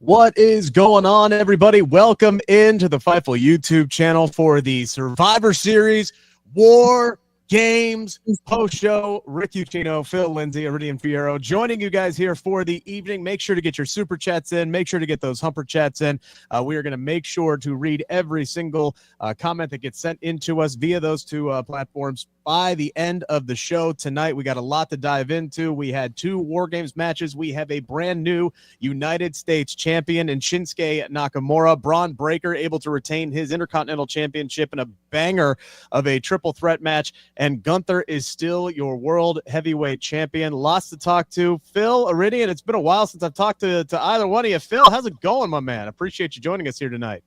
What is going on, everybody? Welcome into the Fightful YouTube channel for the Survivor Series War Games post-show. Rick Ucchino, Phil Lindsay, Iridian Fierro joining you guys here for the evening. Make sure to get your super chats in. Make sure to get those humper chats in. We are going to make sure to read every single comment that gets sent into us via those two platforms by the end of the show tonight. We got a lot to dive into. We had two War Games matches. We have a brand new United States champion in Shinsuke Nakamura. Bron Breakker able to retain his Intercontinental Championship in a banger of a triple threat match. And Gunther is still your world heavyweight champion. Lots to talk to. Phil, Iridian, it's been a while since I've talked to either one of you. Phil, how's it going, my man? Appreciate you joining us here tonight.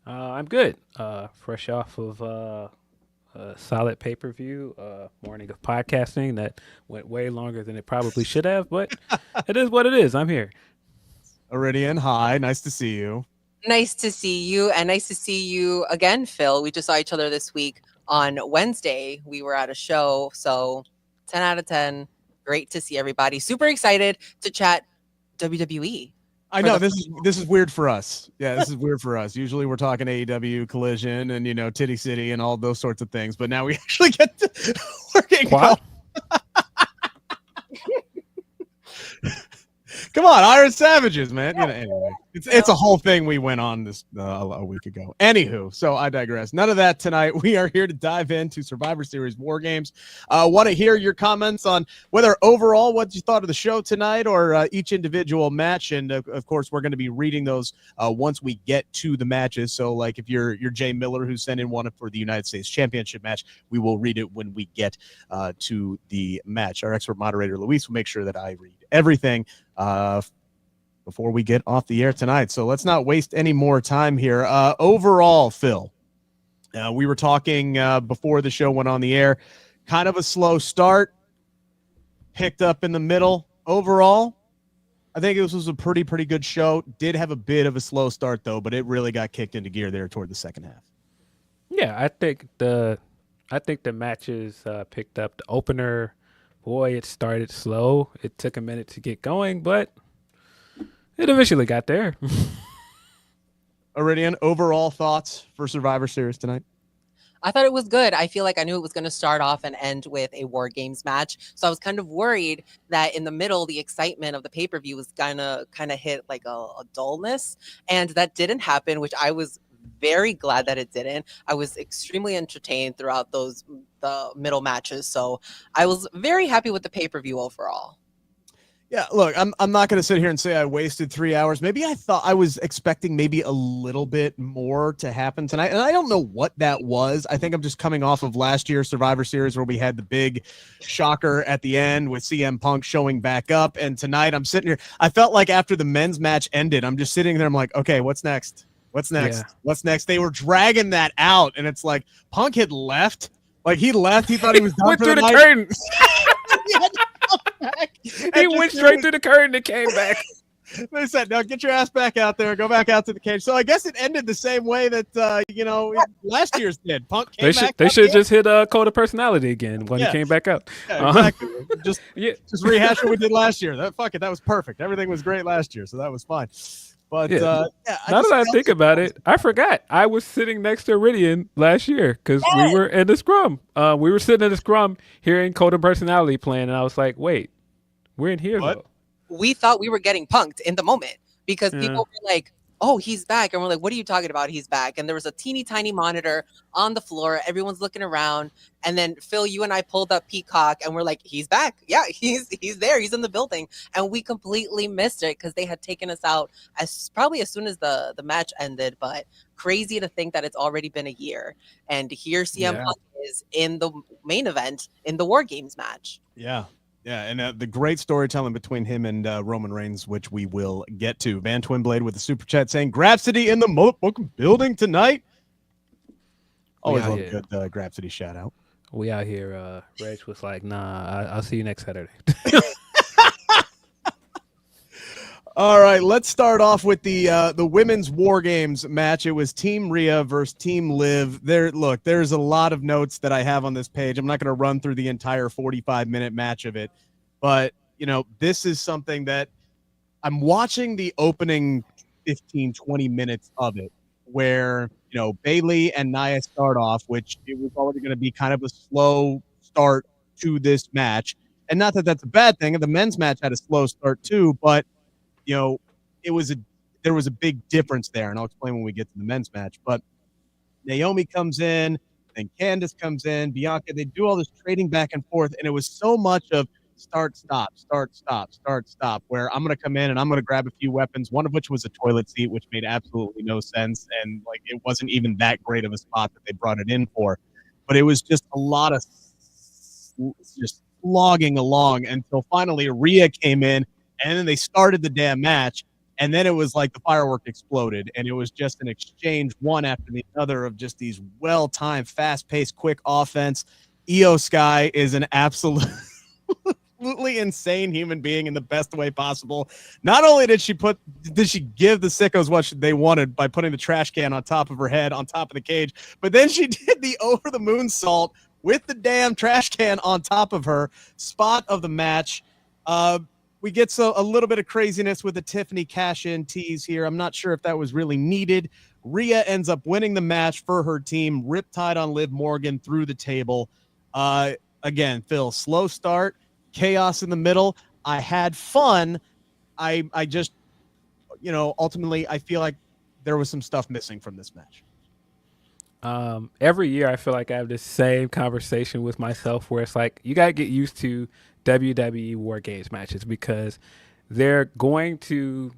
I'm good. Fresh off of a solid pay-per-view, morning of podcasting that went way longer than it probably should have, but it is what it is. I'm here. Iridian, hi. Nice to see you. Nice to see you, and nice to see you again, Phil. We just saw each other this week on Wednesday. We were at a show, so 10 out of 10. Great to see everybody. Super excited to chat WWE. I know this is weird for us. Yeah, this is weird for us. Usually we're talking AEW, Collision, and Titty City and all those sorts of things. But now we actually get to working. What? Come on, Iron Savages, man. Anyway, it's a whole thing we went on this a week ago. Anywho, so I digress. None of that tonight. We are here to dive into Survivor Series War Games. Want to hear your comments on whether overall what you thought of the show tonight or each individual match. And of course, we're going to be reading those once we get to the matches. So, like if you're Jay Miller who sent in one for the United States Championship match, we will read it when we get to the match. Our expert moderator Luis will make sure that I read everything before we get off the air tonight. So let's not waste any more time here. Overall, Phil, we were talking before the show went on the air, kind of a slow start, picked up in the middle. Overall, I think this was a pretty good show. Did have a bit of a slow start though, but it really got kicked into gear there toward the second half. Yeah, I think the matches picked up. The opener, boy, it started slow. It took a minute to get going, but it eventually got there. Iridian, overall thoughts for Survivor Series tonight? I thought it was good. I feel like I knew it was going to start off and end with a War Games match. So I was kind of worried that in the middle, the excitement of the pay-per-view was kind of hit like a dullness. And that didn't happen, which I was very glad that it didn't. I was extremely entertained throughout the middle matches. So I was very happy with the pay-per-view overall. Yeah, look, I'm not going to sit here and say I wasted 3 hours. Maybe I was expecting maybe a little bit more to happen tonight. And I don't know what that was. I think I'm just coming off of last year's Survivor Series where we had the big shocker at the end with CM Punk showing back up. And tonight I'm sitting here. I felt like after the men's match ended, I'm just sitting there. I'm like, okay, what's next? What's next? Yeah. What's next? They were dragging that out. And it's like Punk had left. Like he left. He thought he was done went for through the the night. curtain. He went straight through the curtain and came back. They said, "No, get your ass back out there. Go back out to the cage." So I guess it ended the same way that last year's did. Punk came back. They should just hit Code of Personality again when he came back out. Yeah, exactly. Just rehash what we did last year. That was perfect. Everything was great last year, so that was fine. But now that I think about it, I forgot I was sitting next to Iridian last year because we were in the scrum. We were sitting in the scrum hearing Code of Personality playing, and I was like, "Wait, we're in here though." We thought we were getting punked in the moment because people were like, "Oh, he's back," and we're like, "What are you talking about? He's back!" And there was a teeny tiny monitor on the floor. Everyone's looking around, and then Phil, you and I pulled up Peacock, and we're like, "He's back! Yeah, he's there. He's in the building." And we completely missed it because they had taken us out probably as soon as the match ended. But crazy to think that it's already been a year, and here CM Punk is in the main event in the War Games match. Yeah. Yeah, and the great storytelling between him and Roman Reigns, which we will get to. Van Twinblade with the super chat saying, Grapsody in the motherfucking building tonight. Always love a good Grapsody shout out. We out here. Reg was like, nah, I'll see you next Saturday. All right, let's start off with the women's War Games match. It was Team Rhea versus Team Liv. There's a lot of notes that I have on this page. I'm not going to run through the entire 45-minute match of it, but this is something that I'm watching the opening 15, 20 minutes of it where, Bayley and Nia start off, which it was already going to be kind of a slow start to this match. And not that that's a bad thing. The men's match had a slow start too, but, it was there was a big difference there. And I'll explain when we get to the men's match. But Naomi comes in, then Candice comes in, Bianca, they do all this trading back and forth. And it was so much of start, stop, start, stop, start, stop, where I'm going to come in and I'm going to grab a few weapons, one of which was a toilet seat, which made absolutely no sense. And like, it wasn't even that great of a spot that they brought it in for, but it was just a lot of just slogging along until finally Rhea came in and then they started the damn match. And then it was like the firework exploded, and it was just an exchange one after the other of just these well-timed, fast-paced, quick offense. Io Sky is an absolutely insane human being in the best way possible. Not only did she give the sickos what they wanted by putting the trash can on top of her head, on top of the cage, but then she did the over-the-moon salt with the damn trash can on top of her. Spot of the match. We get a little bit of craziness with the Tiffany cash-in tease here. I'm not sure if that was really needed. Rhea ends up winning the match for her team. Riptide on Liv Morgan through the table. Again, Phil, slow start, chaos in the middle. I had fun. I just, ultimately, I feel like there was some stuff missing from this match. Every year I feel like I have this same conversation with myself where it's like, you got to get used to WWE WarGames matches because they're going to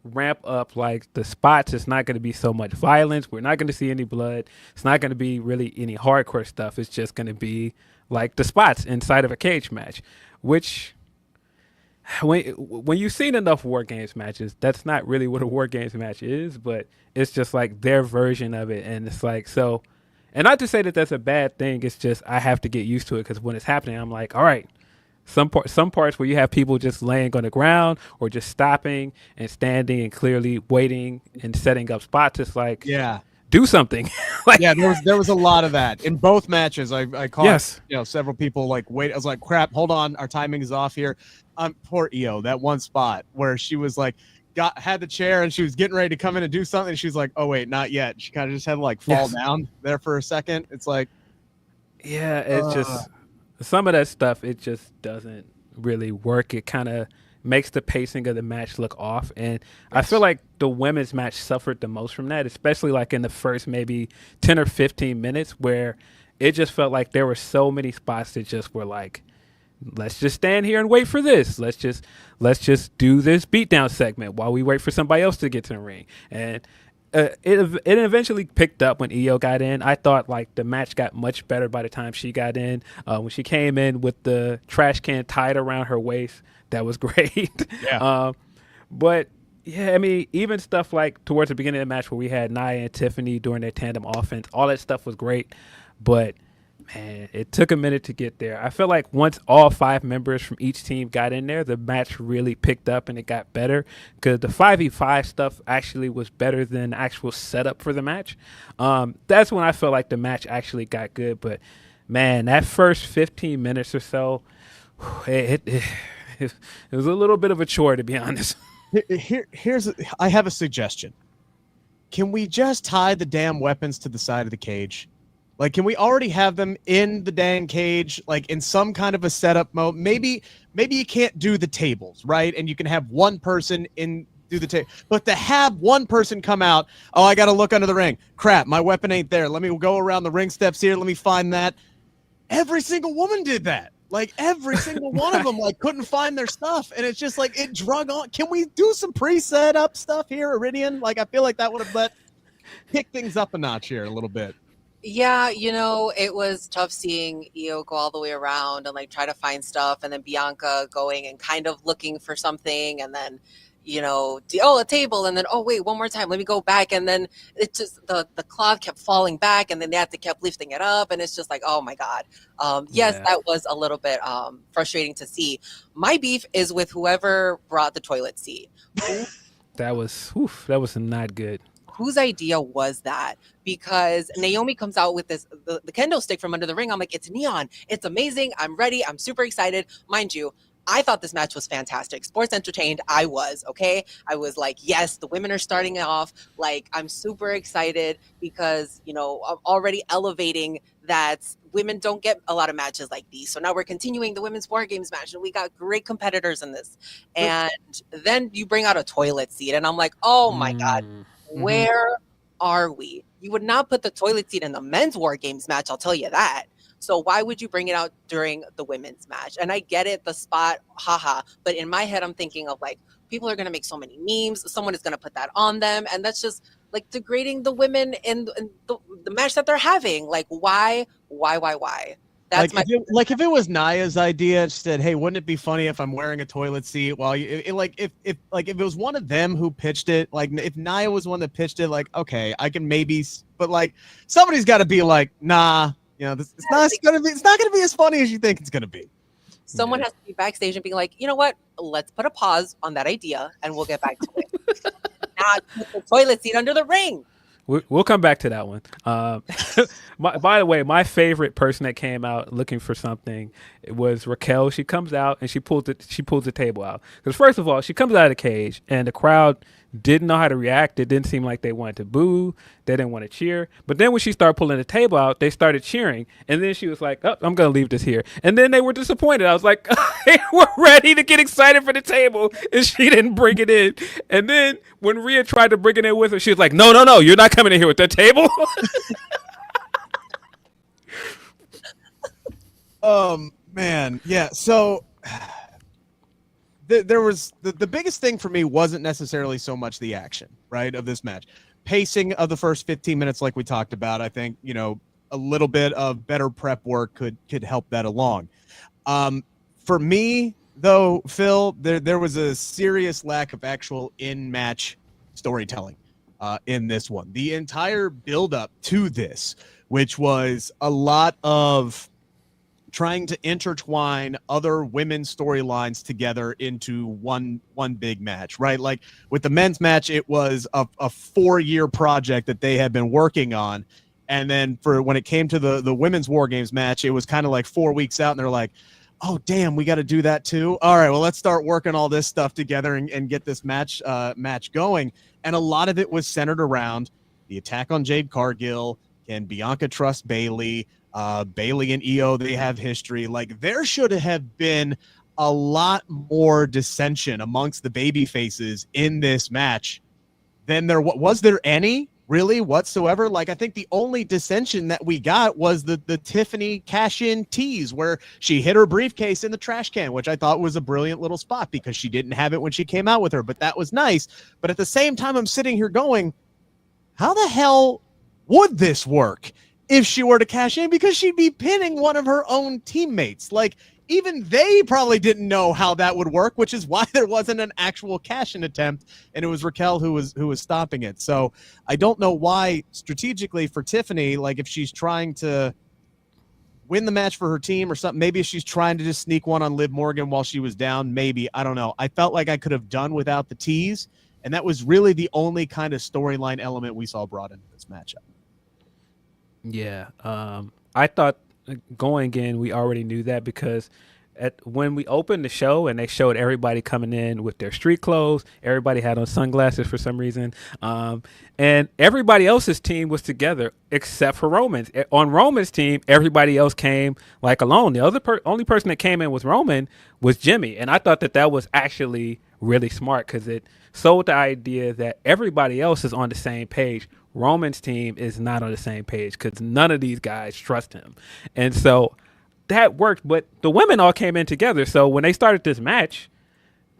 ramp up like the spots. It's not going to be so much violence. We're not going to see any blood. It's not going to be really any hardcore stuff. It's just going to be like the spots inside of a cage match, which when you've seen enough WarGames matches, that's not really what a WarGames match is, but it's just like their version of it. And it's like, so, and not to say that that's a bad thing. It's just, I have to get used to it because when it's happening, I'm like, all right, some parts where you have people just laying on the ground or just stopping and standing and clearly waiting and setting up spots. It's like, yeah, do something. There was a lot of that in both matches. I caught, yes, several people like wait. I was like, crap, hold on, our timing is off here. Poor Io, that one spot where she was like, had the chair and she was getting ready to come in and do something. And she was like, oh wait, not yet. She kind of just had to like fall down there for a second. It's like, yeah, it's just some of that stuff. It just doesn't really work. It kind of makes the pacing of the match look off. And I feel like the women's match suffered the most from that, especially like in the first maybe 10 or 15 minutes where it just felt like there were so many spots that just were like, let's just stand here and wait for this. Let's just do this beatdown segment while we wait for somebody else to get to the ring. And it eventually picked up when Io got in. I thought like the match got much better by the time she got in. When she came in with the trash can tied around her waist, that was great. Yeah. But yeah, I mean, even stuff like towards the beginning of the match where we had Nia and Tiffany doing their tandem offense, all that stuff was great. But man, it took a minute to get there. I feel like once all 5 members from each team got in there, the match really picked up and it got better because the 5v5 stuff actually was better than the actual setup for the match. That's when I felt like the match actually got good. But man, that first 15 minutes or so, it was a little bit of a chore, to be honest. I have a suggestion. Can we just tie the damn weapons to the side of the cage? Like, can we already have them in the dang cage, like in some kind of a setup mode? Maybe you can't do the tables, right? And you can have one person do the table, but to have one person come out, oh, I got to look under the ring. Crap, my weapon ain't there. Let me go around the ring steps here. Let me find that. Every single woman did that. Like every single one of them, like couldn't find their stuff, and it's just like it drug on. Can we do some pre-set up stuff here, Iridian? Like I feel like that would have pick things up a notch here a little bit. Yeah, it was tough seeing Io go all the way around and like try to find stuff, and then Bianca going and kind of looking for something, and then a table, and then wait, one more time, let me go back, and then it just the cloth kept falling back, and then they had to keep lifting it up, and it's just like, oh my god. Yes, that was a little bit frustrating to see. My beef is with whoever brought the toilet seat. That was not good. Whose idea was that? Because Naomi comes out with this the kendo stick from under the ring. I'm like, it's neon, it's amazing, I'm ready, I'm super excited. Mind you, I thought this match was fantastic. Sports entertained, I was, okay? I was like, yes, the women are starting off. Like, I'm super excited because, you know, I'm already elevating that women don't get a lot of matches like these. So now we're continuing the women's war games match, and we got great competitors in this. And then you bring out a toilet seat, and I'm like, oh my God, where are we? You would not put the toilet seat in the men's war games match, I'll tell you that. So why would you bring it out during the women's match? And I get it, the spot, haha. But in my head, I'm thinking of like, people are going to make so many memes. Someone is going to put that on them. And that's just like degrading the women in the match that they're having. Like, why? That's like if it was Naya's idea, she said, "Hey, wouldn't it be funny if I'm wearing a toilet seat?" While if it was one of them who pitched it, like if Naya was one that pitched it, like okay, I can maybe, but like somebody's got to be like, nah. You know, it's not gonna be as funny as you think it's gonna be. Someone has to be backstage and be like, you know what? Let's put a pause on that idea, and we'll get back to it. Not put the toilet seat under the ring. We'll come back to that one. By the way, my favorite person that came out looking for something was Raquel. She comes out and she pulls the table out. Because first of all, she comes out of the cage and the crowd didn't know how to react. It didn't seem like they wanted to boo. They didn't want to cheer. But then when she started pulling the table out, they started cheering. And then she was like, oh, I'm going to leave this here. And then they were disappointed. I was like, they were ready to get excited for the table and she didn't bring it in. And then when Rhea tried to bring it in with her, she was like, no, you're not coming in here with that table. Man. Yeah. So there was the biggest thing for me wasn't necessarily so much the action, right, of this match. Pacing of the first 15 minutes, like we talked about, I think, you know, a little bit of better prep work could help that along. For me, though, Phil, there was a serious lack of actual in-match storytelling in this one. The entire build-up to this, which was a lot of trying to intertwine other women's storylines together into one big match, right? Like with the men's match, it was a 4-year project that they had been working on. And then for when it came to the women's war games match, it was kind of like 4 weeks out and they're like, oh, damn, we got to do that too. All right, well, let's start working all this stuff together and get this match going. And a lot of it was centered around the attack on Jade Cargill. Can Bianca trust Bayley? Bayley and EO, they have history. Like there should have been a lot more dissension amongst the baby faces in this match than there was there any really whatsoever. Like I think the only dissension that we got was the Tiffany cash-in tease where she hid her briefcase in the trash can, which I thought was a brilliant little spot because she didn't have it when she came out with her, but that was nice. But at the same time, I'm sitting here going, how the hell would this work if she were to cash in? Because she'd be pinning one of her own teammates. Like even they probably didn't know how that would work, which is why there wasn't an actual cash-in attempt, and it was Raquel who was stopping it. So I don't know why strategically for Tiffany, like if she's trying to win the match for her team or something, maybe if she's trying to just sneak one on Liv Morgan while she was down, maybe, I don't know. I felt like I could have done without the tease, and that was really the only kind of storyline element we saw brought into this matchup. Yeah, I thought going in, we already knew that because when we opened the show and they showed everybody coming in with their street clothes, everybody had on sunglasses for some reason, and everybody else's team was together except for Roman's. On Roman's team, everybody else came like alone. The only person that came in with Roman was Jimmy, and I thought that was actually really smart because it sold the idea that everybody else is on the same page. Roman's team is not on the same page because none of these guys trust him. And so that worked, but the women all came in together. So when they started this match,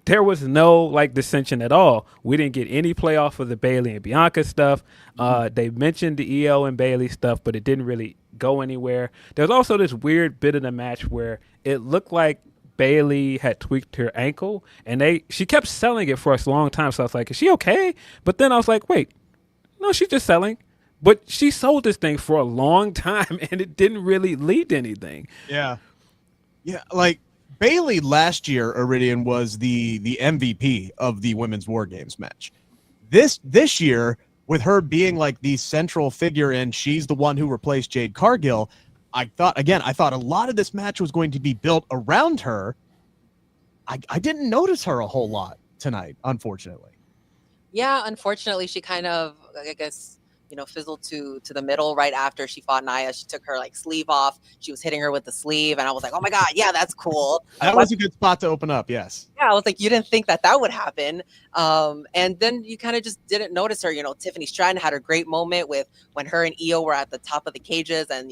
there was no like dissension at all. We didn't get any playoff of the Bayley and Bianca stuff. They mentioned the EO and Bayley stuff, but it didn't really go anywhere. There's also this weird bit of the match where it looked like Bayley had tweaked her ankle, and she kept selling it for a long time. So I was like, is she okay? But then I was like, wait, no, she's just selling. But she sold this thing for a long time, and it didn't really lead to anything. Yeah. Yeah, like Bayley last year, Iridian, was the MVP of the Women's War Games match. This year, with her being like the central figure and she's the one who replaced Jade Cargill, I thought a lot of this match was going to be built around her. I didn't notice her a whole lot tonight, unfortunately. Yeah, unfortunately, she kind of, I guess, fizzled to the middle right after she fought Nia. She took her sleeve off. She was hitting her with the sleeve, and I was like, oh my god, yeah, that's cool. That was a good spot to open up. Yes. Yeah, I was like, you didn't think that would happen, and then you kind of just didn't notice her. Tiffany Stratton had her great moment with when her and Io were at the top of the cages, and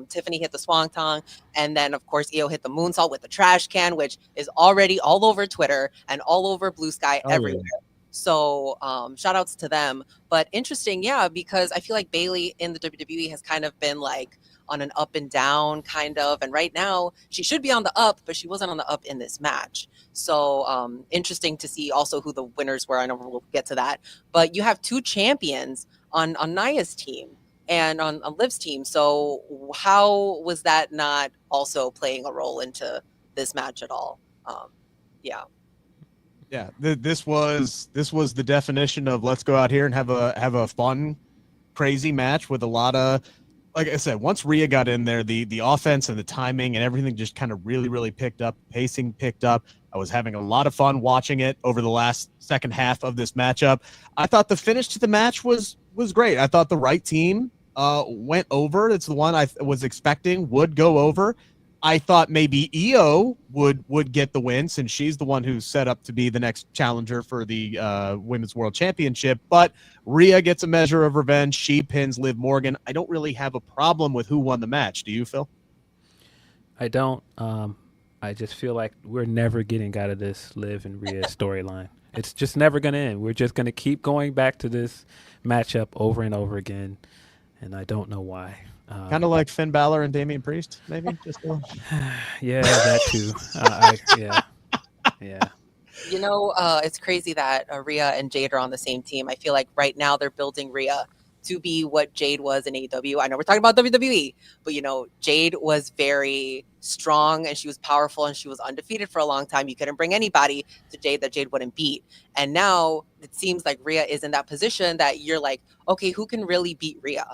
Tiffany hit the swanton, and then of course Io hit the moonsault with the trash can, which is already all over Twitter and all over Blue Sky everywhere. Yeah. So shout outs to them. But interesting, yeah, because I feel like Bayley in the WWE has kind of been on an up and down kind of, and right now she should be on the up, but she wasn't on the up in this match. So interesting to see also who the winners were. I know we'll get to that, but you have two champions on Nia's team and on Liv's team. So how was that not also playing a role into this match at all? Yeah. Yeah, this was the definition of let's go out here and have a fun, crazy match with a lot of, like I said, once Rhea got in there, the offense and the timing and everything just kind of really picked up. Pacing picked up. I was having a lot of fun watching it over the last second half of this matchup. I thought the finish to the match was great. I thought the right team went over. It's the one I was expecting would go over. I thought maybe Io would get the win since she's the one who's set up to be the next challenger for the Women's World Championship. But Rhea gets a measure of revenge. She pins Liv Morgan. I don't really have a problem with who won the match. Do you, Phil? I don't. I just feel like we're never getting out of this Liv and Rhea storyline. It's just never going to end. We're just going to keep going back to this matchup over and over again, and I don't know why. Kind of like Finn Balor and Damian Priest, maybe. Just yeah, that too. Yeah. It's crazy that Rhea and Jade are on the same team. I feel like right now they're building Rhea to be what Jade was in AEW. I know we're talking about WWE, but Jade was very strong and she was powerful and she was undefeated for a long time. You couldn't bring anybody to Jade that Jade wouldn't beat. And now it seems like Rhea is in that position that you're like, okay, who can really beat Rhea?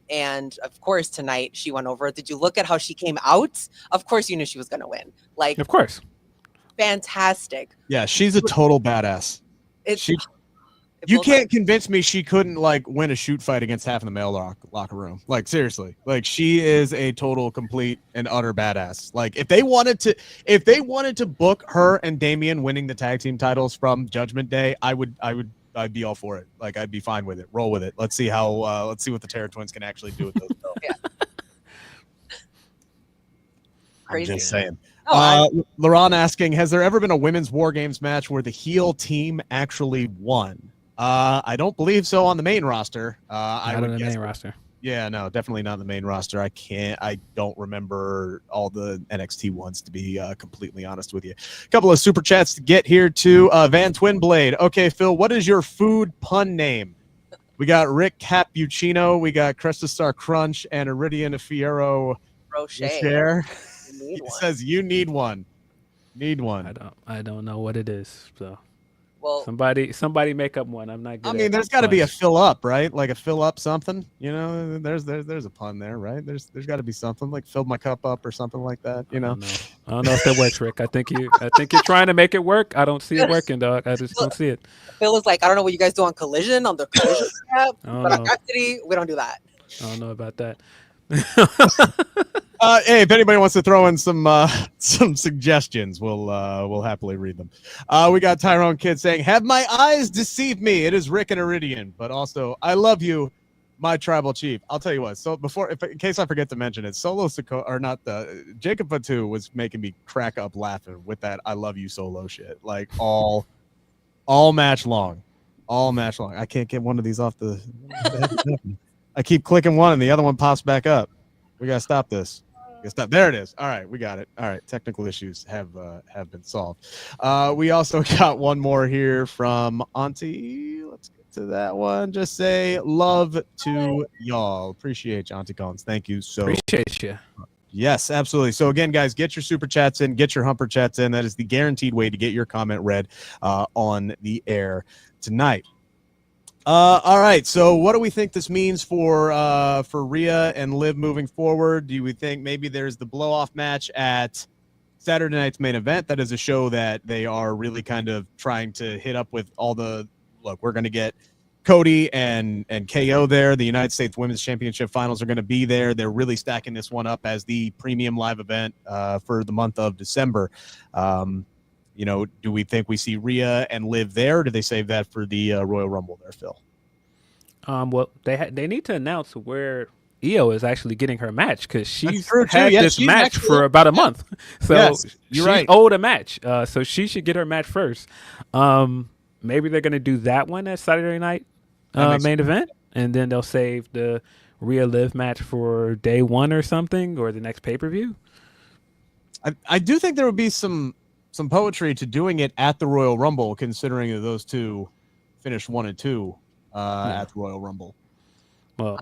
And of course tonight she went over. Did you look at how she came out? Of course you knew she was going to win. Of course. Fantastic. Yeah, she's a total badass. You can't convince me she couldn't win a shoot fight against half of the male locker room. Seriously, she is a total, complete, and utter badass. If they wanted to book her and Damian winning the tag team titles from Judgment Day, I'd be all for it. I'd be fine with it. Roll with it. Let's see what the Terror Twins can actually do with those. Yeah. Crazy. I'm just saying. LeRae asking, has there ever been a women's WarGames match where the heel team actually won? I don't believe so on the main roster. Not on the main roster. Yeah, no, definitely not the main roster. I don't remember all the NXT ones, to be completely honest with you. A couple of super chats to get here to Van Twinblade. Okay, Phil, what is your food pun name? We got Rick Cappuccino, we got Cresta Star Crunch, and Iridian Fiero Rocher. It says you need one. Need one. I don't know what it is. So well, somebody make up one. I'm not good. I mean, there's got to be a fill up, right? Like a fill up something. There's a pun there, right? There's got to be something like fill my cup up or something like that. I don't know if that works, Rick. I think you're trying to make it work. I don't see it working, dog. I just don't see it. Phil is like, I don't know what you guys do on Collision on the Collision app, but on Custody, we don't do that. I don't know about that. Hey, if anybody wants to throw in some suggestions, we'll happily read them. We got Tyrone Kid saying, "Have my eyes deceived me? It is Rick and Iridian, but also I love you, my tribal chief." I'll tell you what. So in case I forget to mention it, Solo Sikoa or not Jacob Fatu was making me crack up laughing with that "I love you Solo" shit. All match long, I can't get one of these off the. I keep clicking one and the other one pops back up. We gotta stop this. There it is. All right, we got it. All right, technical issues have been solved. We also got one more here from Auntie. Let's get to that one. Just say love to y'all. Appreciate you, Auntie Collins. Thank you so much. Appreciate you. Yes, absolutely. So again, guys, get your super chats in, get your humper chats in. That is the guaranteed way to get your comment read on the air tonight. All right. So what do we think this means for Rhea and Liv moving forward? Do we think maybe there's the blow-off match at Saturday night's main event. That is a show that they are really kind of trying to hit up with all the look. We're going to get Cody and KO there. The United States Women's Championship Finals are going to be there. They're really stacking this one up as the premium live event for the month of December. Do we think we see Rhea and Liv there? Or do they save that for the Royal Rumble there, Phil? Well, they need to announce where Io is actually getting her match, because she's had this match for about a month. So she's right. owed a match. So she should get her match first. Maybe they're going to do that one at Saturday night main event, and then they'll save the Rhea Liv match for day one or something, or the next pay-per-view. I do think there would be some poetry to doing it at the Royal Rumble, considering that those two finished 1 and 2 at the Royal Rumble. Well,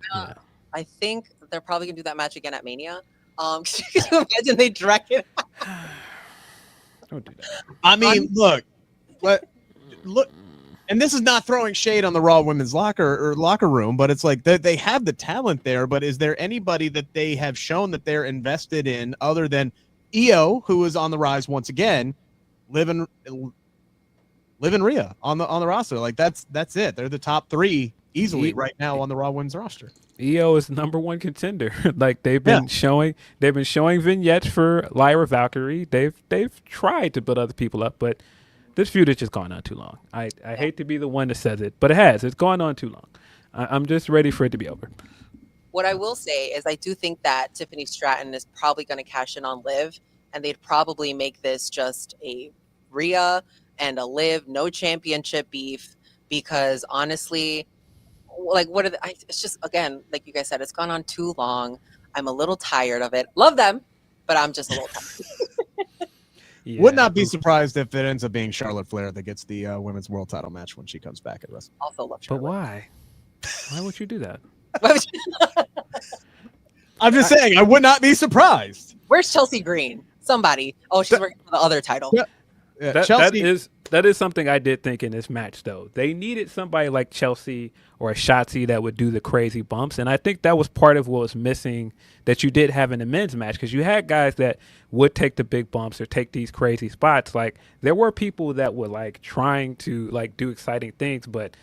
I think they're probably gonna do that match again at Mania. Can you imagine they drag it? Don't do that. I mean, look, and this is not throwing shade on the Raw women's locker room, but it's like they have the talent there. But is there anybody that they have shown that they're invested in other than Io, who is on the rise once again, Liv and Rhea on the roster? Like that's it. They're the top 3 easily right now on the Raw women's roster. Io is the number 1 contender. Like they've been showing vignettes for Lyra Valkyrie. They've tried to build other people up, but this feud has just gone on too long. I hate to be the one that says it, but it has. It's gone on too long. I'm just ready for it to be over. What I will say is I do think that Tiffany Stratton is probably going to cash in on Liv, and they'd probably make this just a Rhea and a Liv, no championship beef, because honestly, like it's just, again, like you guys said, it's gone on too long. I'm a little tired of it. Love them, but I'm just a little tired. Yeah. Would not be surprised if it ends up being Charlotte Flair that gets the women's world title match when she comes back at WrestleMania. Also love Charlotte. But why? Why would you do that? I'm just saying, I would not be surprised. Where's Chelsea Green? Somebody. Oh, she's working for the other title. Yeah, that is something I did think in this match, though. They needed somebody like Chelsea or a Shotzi that would do the crazy bumps, and I think that was part of what was missing that you did have in the men's match, because you had guys that would take the big bumps or take these crazy spots. Like there were people that were like trying to like do exciting things, but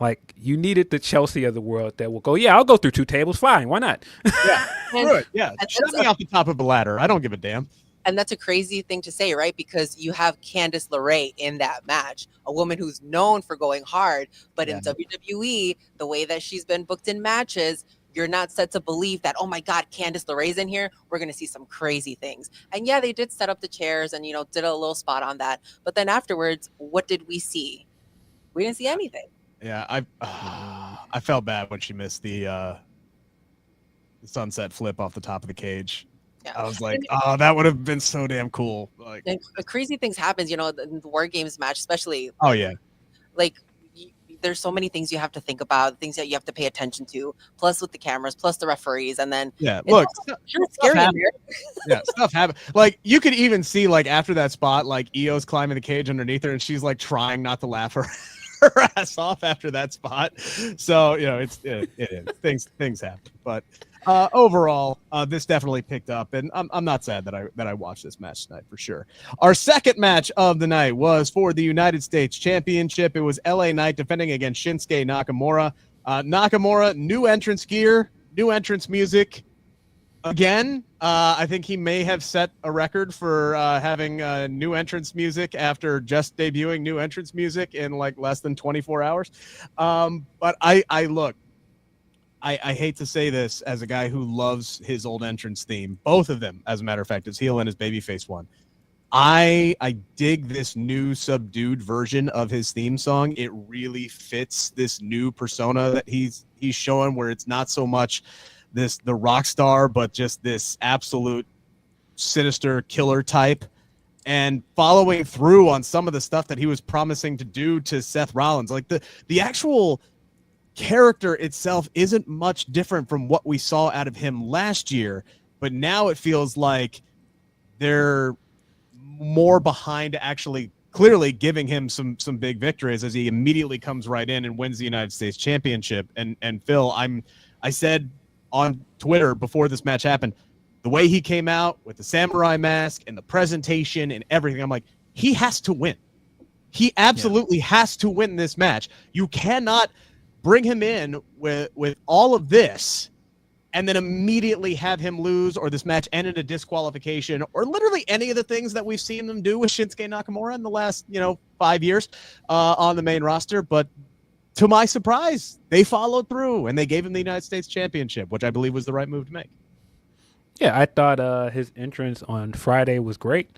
like you needed the Chelsea of the world that will go, yeah, I'll go through 2 tables, fine, why not? Yeah, good. Yeah, shut me off the top of a ladder. I don't give a damn. And that's a crazy thing to say, right? Because you have Candice LeRae in that match, a woman who's known for going hard. But in WWE, the way that she's been booked in matches, you're not set to believe that, oh my God, Candice LeRae's in here. We're going to see some crazy things. And yeah, they did set up the chairs and, did a little spot on that. But then afterwards, what did we see? We didn't see anything. Yeah, I felt bad when she missed the sunset flip off the top of the cage. Yeah. I was like, oh, that would have been so damn cool. Like, and crazy things happens, in the WarGames match, especially. Oh yeah. Like, there's so many things you have to think about, things that you have to pay attention to, plus with the cameras, plus the referees, and then look, it's scary. Yeah, stuff happens. Like you could even see like after that spot, like Io's climbing the cage underneath her, and she's like trying not to laugh her ass off after that spot. So it is things happen, but overall, this definitely picked up, and I'm not sad that I watched this match tonight for sure. Our second match of the night was for the United States Championship. It was LA Knight defending against Shinsuke Nakamura. Nakamura, new entrance gear, new entrance music. Again, I think he may have set a record for having new entrance music after just debuting new entrance music in like less than 24 hours. But I hate to say this as a guy who loves his old entrance theme. Both of them, as a matter of fact, his heel and his babyface one. I dig this new subdued version of his theme song. It really fits this new persona that he's showing, where it's not so much the rock star, but just this absolute sinister killer type, and following through on some of the stuff that he was promising to do to Seth Rollins. Like the actual character itself isn't much different from what we saw out of him last year, but now it feels like they're more behind actually clearly giving him some big victories as he immediately comes right in and wins the United States Championship. And Phil, I said on Twitter before this match happened, the way he came out with the samurai mask and the presentation and everything, I'm like, he has to win. He absolutely has to win this match. You cannot bring him in with all of this and then immediately have him lose, or this match end in a disqualification, or literally any of the things that we've seen them do with Shinsuke Nakamura in the last 5 years on the main roster. But to my surprise, they followed through and they gave him the United States Championship, which I believe was the right move to make. Yeah, I thought his entrance on Friday was great.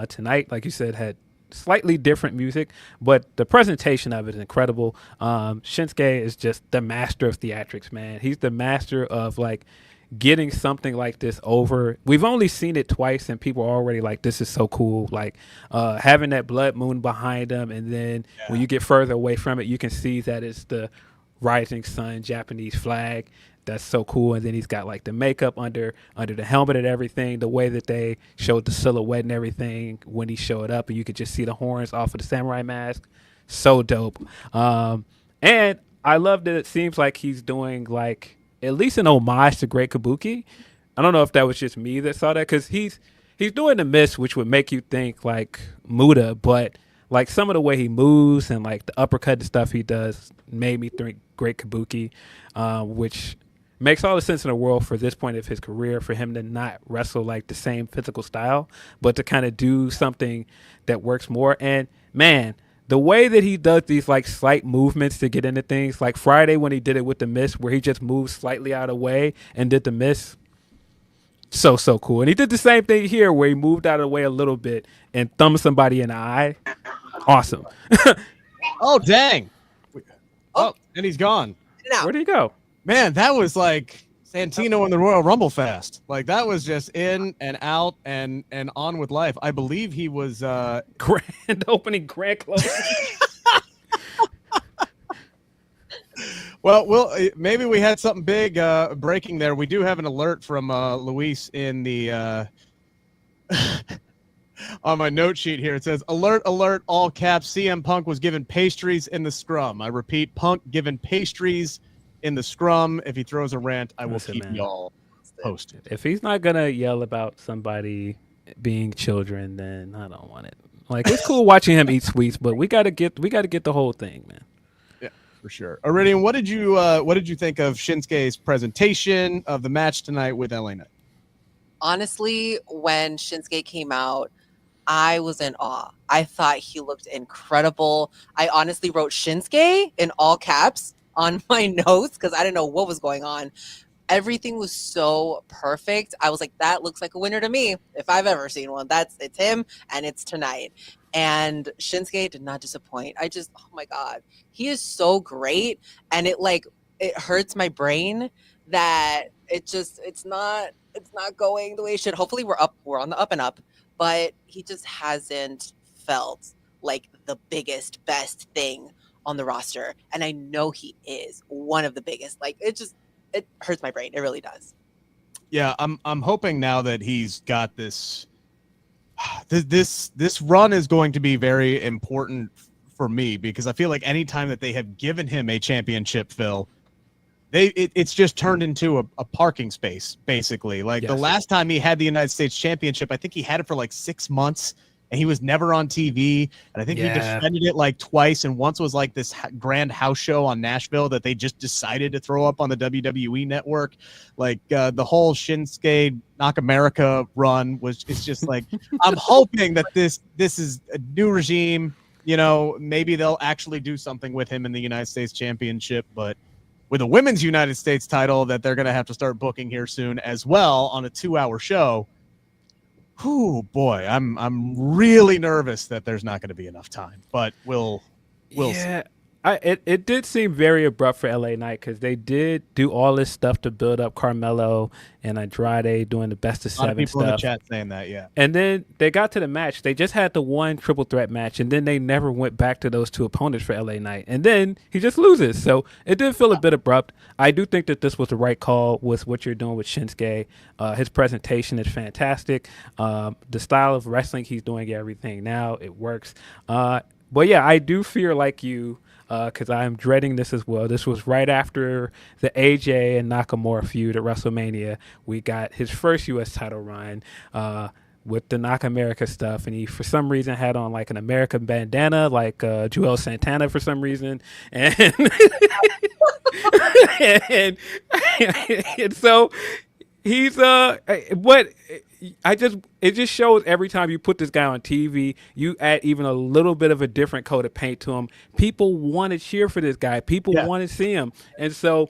Tonight, like you said, had slightly different music, but the presentation of it is incredible. Shinsuke is just the master of theatrics, man. He's the master of like getting something like this over. We've only seen it twice and people are already like, this is so cool. Like having that blood moon behind him, and then when you get further away from it, you can see that it's the rising sun Japanese flag. That's so cool. And then he's got like the makeup under the helmet and everything, the way that they showed the silhouette and everything when he showed up, and you could just see the horns off of the samurai mask. So dope. And I love that it seems like he's doing like at least an homage to Great Kabuki. I don't know if that was just me that saw that, because he's doing the mist, which would make you think like Muda, but like some of the way he moves and like the uppercut and stuff he does made me think Great Kabuki, which makes all the sense in the world for this point of his career, for him to not wrestle like the same physical style, but to kind of do something that works more. And man, the way that he does these like slight movements to get into things, like Friday when he did it with the mist, where he just moved slightly out of the way and did the mist. So cool. And he did the same thing here where he moved out of the way a little bit and thumbed somebody in the eye. Awesome. Oh, dang. Oh, and he's gone. Where'd he go? Man, that was like Santino in the Royal Rumble fast. Like that was just in and out and on with life. I believe he was grand opening, grand closing. Well, maybe we had something big breaking there. We do have an alert from Luis in the on my note sheet here. It says, alert, alert, all caps. CM Punk was given pastries in the scrum. I repeat, Punk given pastries in the scrum. If he throws a rant, I will keep y'all posted. If he's not going to yell about somebody being children, then I don't want it. Like, it's cool watching him eat sweets, but we got to get the whole thing, man. For sure. Iridian, what did you think of Shinsuke's presentation of the match tonight with LA Knight? Honestly, when Shinsuke came out, I was in awe. I thought he looked incredible. I honestly wrote Shinsuke in all caps on my notes because I didn't know what was going on. Everything was so perfect. I was like, that looks like a winner to me. If I've ever seen one, it's him, and it's tonight. And Shinsuke did not disappoint. Oh my God, he is so great. And it hurts my brain that it's not going the way it should. Hopefully we're on the up and up, but he just hasn't felt like the biggest, best thing on the roster. And I know he is one of the biggest. Like it hurts my brain. It really does. Yeah. I'm hoping now that he's got this run is going to be very important for me, because I feel like anytime that they have given him a championship, Phil, it's just turned into a parking space, basically. Like the last time he had the United States Championship, I think he had it for like 6 months and he was never on TV. And I think he defended it like twice. And once was like this grand house show on Nashville that they just decided to throw up on the WWE network. Like the whole Shinsuke Knock America run it's just like, I'm hoping that this is a new regime. Maybe they'll actually do something with him in the United States Championship, but with a women's United States title that they're going to have to start booking here soon as well on a 2-hour show. Whew, boy, I'm really nervous that there's not going to be enough time, but we'll see. It did seem very abrupt for LA Knight, because they did do all this stuff to build up Carmelo and Andrade doing the best of 7 stuff. A lot of people in the chat saying that, yeah. And then they got to the match. They just had the one triple threat match, and then they never went back to those two opponents for LA Knight. And then he just loses. So it did feel a bit abrupt. I do think that this was the right call with what you're doing with Shinsuke. His presentation is fantastic. The style of wrestling he's doing, everything now, it works. But yeah, I do fear like you. because I am dreading this as well. This was right after the AJ and Nakamura feud at WrestleMania. We got his first U.S. title run with the Knock America stuff, and he for some reason had on like an American bandana, like Joel Santana for some reason, and and so he's but it just shows every time you put this guy on TV, you add even a little bit of a different coat of paint to him. People want to cheer for this guy. People want to see him, and so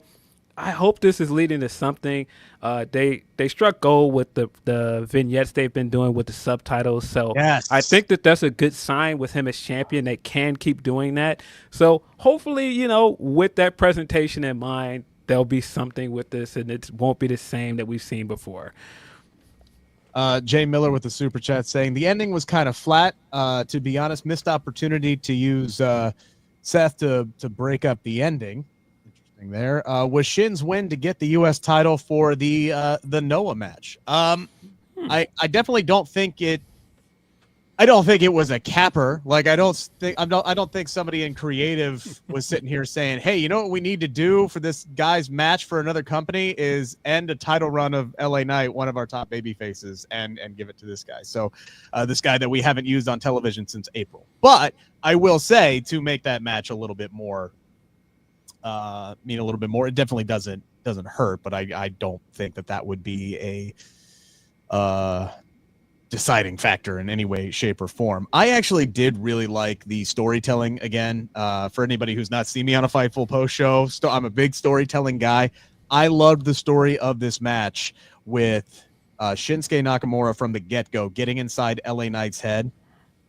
I hope this is leading to something. They struck gold with the vignettes they've been doing with the subtitles. So I think that's a good sign with him as champion. They can keep doing that. So hopefully, with that presentation in mind, there'll be something with this, and it won't be the same that we've seen before. Jay Miller with the super chat saying the ending was kind of flat. To be honest, missed opportunity to use Seth to break up the ending. Interesting there. Was Shin's win to get the U.S. title for the Noah match? I definitely don't think it. I don't think it was a capper. Like I don't think somebody in creative was sitting here saying, "Hey, you know what we need to do for this guy's match for another company is end a title run of LA Knight, one of our top baby faces, and give it to this guy." So, this guy that we haven't used on television since April. But I will say to make that match a little bit more, a little bit more. It definitely doesn't hurt, but I don't think that would be a deciding factor in any way, shape, or form. I actually did really like the storytelling again. For anybody who's not seen me on a Fightful post show, I'm a big storytelling guy. I loved the story of this match with Shinsuke Nakamura from the get-go, getting inside LA Knight's head.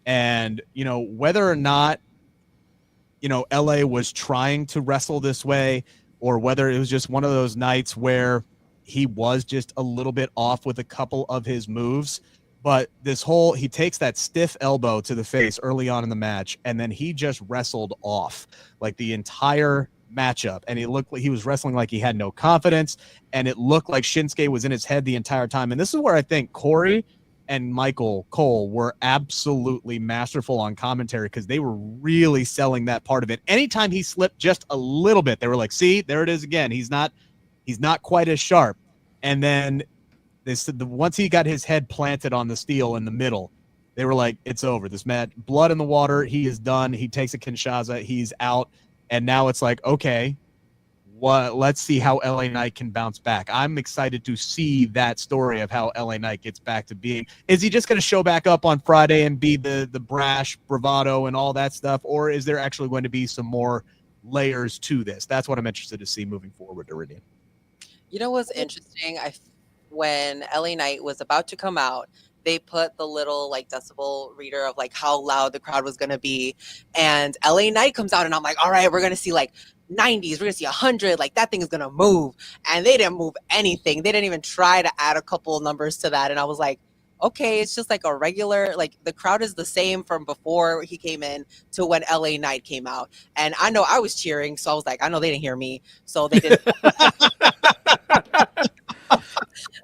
And, whether or not, LA was trying to wrestle this way, or whether it was just one of those nights where he was just a little bit off with a couple of his moves. But he takes that stiff elbow to the face early on in the match, and then he just wrestled off like the entire matchup. And he looked like he was wrestling like he had no confidence, and it looked like Shinsuke was in his head the entire time. And this is where I think Corey and Michael Cole were absolutely masterful on commentary, because they were really selling that part of it. Anytime he slipped just a little bit, they were like, "See, there it is again. He's not quite as sharp." And then they said once he got his head planted on the steel in the middle, they were like, "It's over. This match, blood in the water. He is done. He takes a Kinshasa. He's out." And now it's like, okay, let's see how LA Knight can bounce back. I'm excited to see that story of how LA Knight gets back to being. Is he just going to show back up on Friday and be the brash bravado and all that stuff, or is there actually going to be some more layers to this? That's what I'm interested to see moving forward, Iridian. You know what's interesting? When LA Knight was about to come out, they put the little decibel reader of how loud the crowd was going to be. And LA Knight comes out and I'm like, all right, we're going to see 90s. We're going to see 100. That thing is going to move. And they didn't move anything. They didn't even try to add a couple of numbers to that. And I was like, okay, it's just a regular, the crowd is the same from before he came in to when LA Knight came out. And I know I was cheering. So I was like, I know they didn't hear me. So they didn't.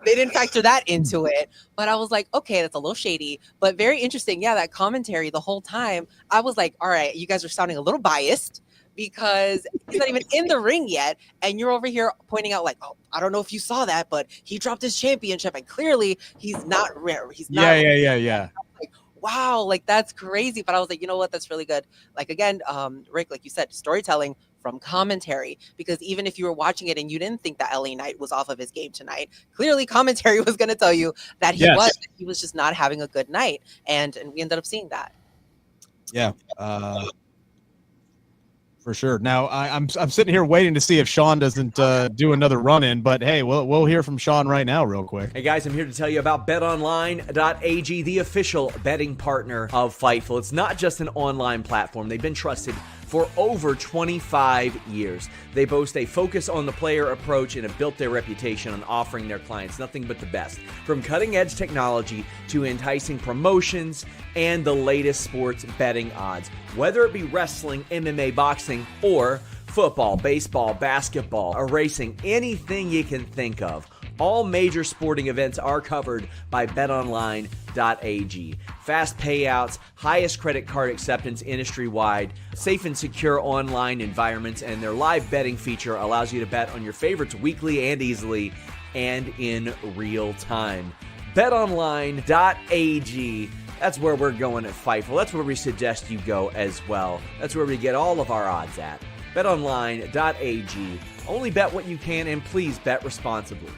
They didn't factor that into it, but I was like, okay, that's a little shady, but very interesting. Yeah, that commentary the whole time, I was like, all right, you guys are sounding a little biased because he's not even in the ring yet, and you're over here pointing out oh, I don't know if you saw that, but he dropped his championship, and clearly he's not rare. He's not. Yeah. Wow, that's crazy. But I was like, you know what? That's really good. Again, Rick, like you said, storytelling from commentary, because even if you were watching it and you didn't think that LA Knight was off of his game tonight, clearly commentary was going to tell you that he was just not having a good night. And we ended up seeing that. Yeah. For sure. Now I'm sitting here waiting to see if Sean doesn't do another run-in, but hey, we'll hear from Sean right now real quick. Hey guys, I'm here to tell you about betonline.ag, the official betting partner of Fightful. It's not just an online platform. They've been trusted for over 25 years. They boast a focus on the player approach and have built their reputation on offering their clients nothing but the best. From cutting-edge technology to enticing promotions and the latest sports betting odds. Whether it be wrestling, MMA, boxing, or football, baseball, basketball, or racing, anything you can think of. All major sporting events are covered by betonline.ag. fast payouts, highest credit card acceptance industry-wide, safe and secure online environments, and their live betting feature allows you to bet on your favorites weekly and easily and in real time. BetOnline.ag, that's where we're going at Fightful. That's where we suggest you go as well. That's where we get all of our odds at. BetOnline.ag. Only bet what you can, and please bet responsibly.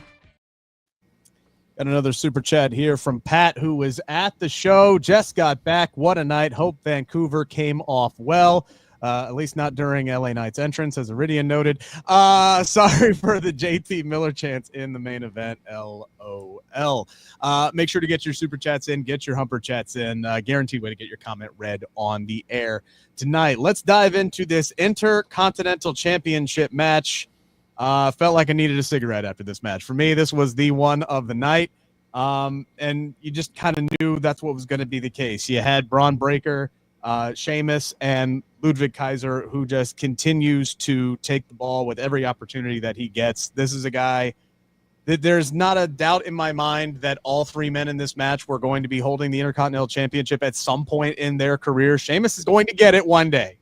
Got another super chat here from Pat, who was at the show, just got back. What a night. Hope Vancouver came off well. At least not during LA Knight's entrance, as Iridian noted. Sorry for the JT Miller chants in the main event. LOL. Make sure to get your super chats in, get your humper chats in. Guaranteed way to get your comment read on the air tonight. Let's dive into this Intercontinental Championship match. Felt like I needed a cigarette after this match. For me, this was the one of the night. And you just kind of knew that's what was going to be the case. You had Bron Breakker, Sheamus, and Ludwig Kaiser, who just continues to take the ball with every opportunity that he gets. This is a guy that there's not a doubt in my mind that all three men in this match were going to be holding the Intercontinental Championship at some point in their career. Sheamus is going to get it one day.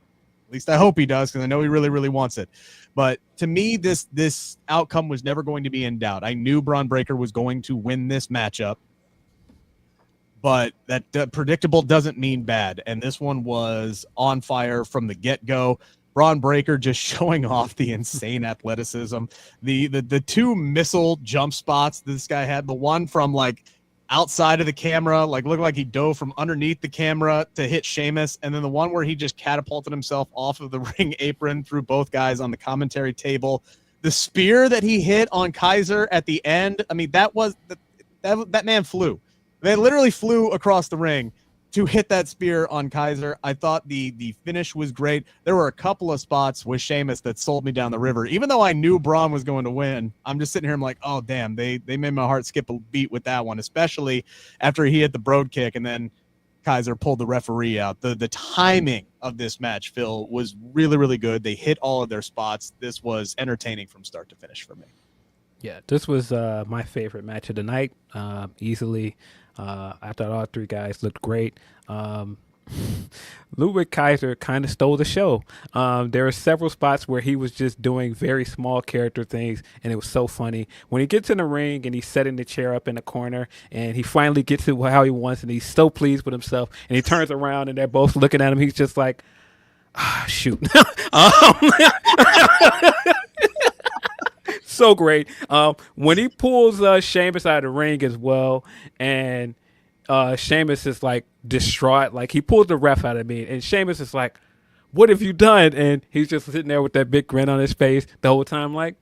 At least I hope he does, because I know he really, really wants it. But to me, this outcome was never going to be in doubt. I knew Bron Breakker was going to win this matchup, but that predictable doesn't mean bad. And this one was on fire from the get-go. Bron Breakker just showing off the insane athleticism. The two missile jump spots this guy had, the one from like outside of the camera, like looked like he dove from underneath the camera to hit Sheamus, and then the one where he just catapulted himself off of the ring apron through both guys on the commentary table. The spear that he hit on Kaiser at the end, I mean, that man flew. They literally flew across the ring to hit that spear on Kaiser. I thought the finish was great. There were a couple of spots with Sheamus that sold me down the river. Even though I knew Bron was going to win, I'm just sitting here, I'm like, oh, damn, they made my heart skip a beat with that one, especially after he hit the broad kick and then Kaiser pulled the referee out. The timing of this match, Phil, was really, really good. They hit all of their spots. This was entertaining from start to finish for me. Yeah, this was my favorite match of the night, easily. I thought all three guys looked great. Ludwig Kaiser kind of stole the show. There are several spots where he was just doing very small character things, and it was so funny. When he gets in the ring and he's setting the chair up in the corner, and he finally gets it how he wants, and he's so pleased with himself, and he turns around, and they're both looking at him. He's just like, shoot. So great. When he pulls Sheamus out of the ring as well, and Sheamus is like distraught, like he pulled the ref out of me, and Sheamus is like, what have you done? And he's just sitting there with that big grin on his face the whole time, like,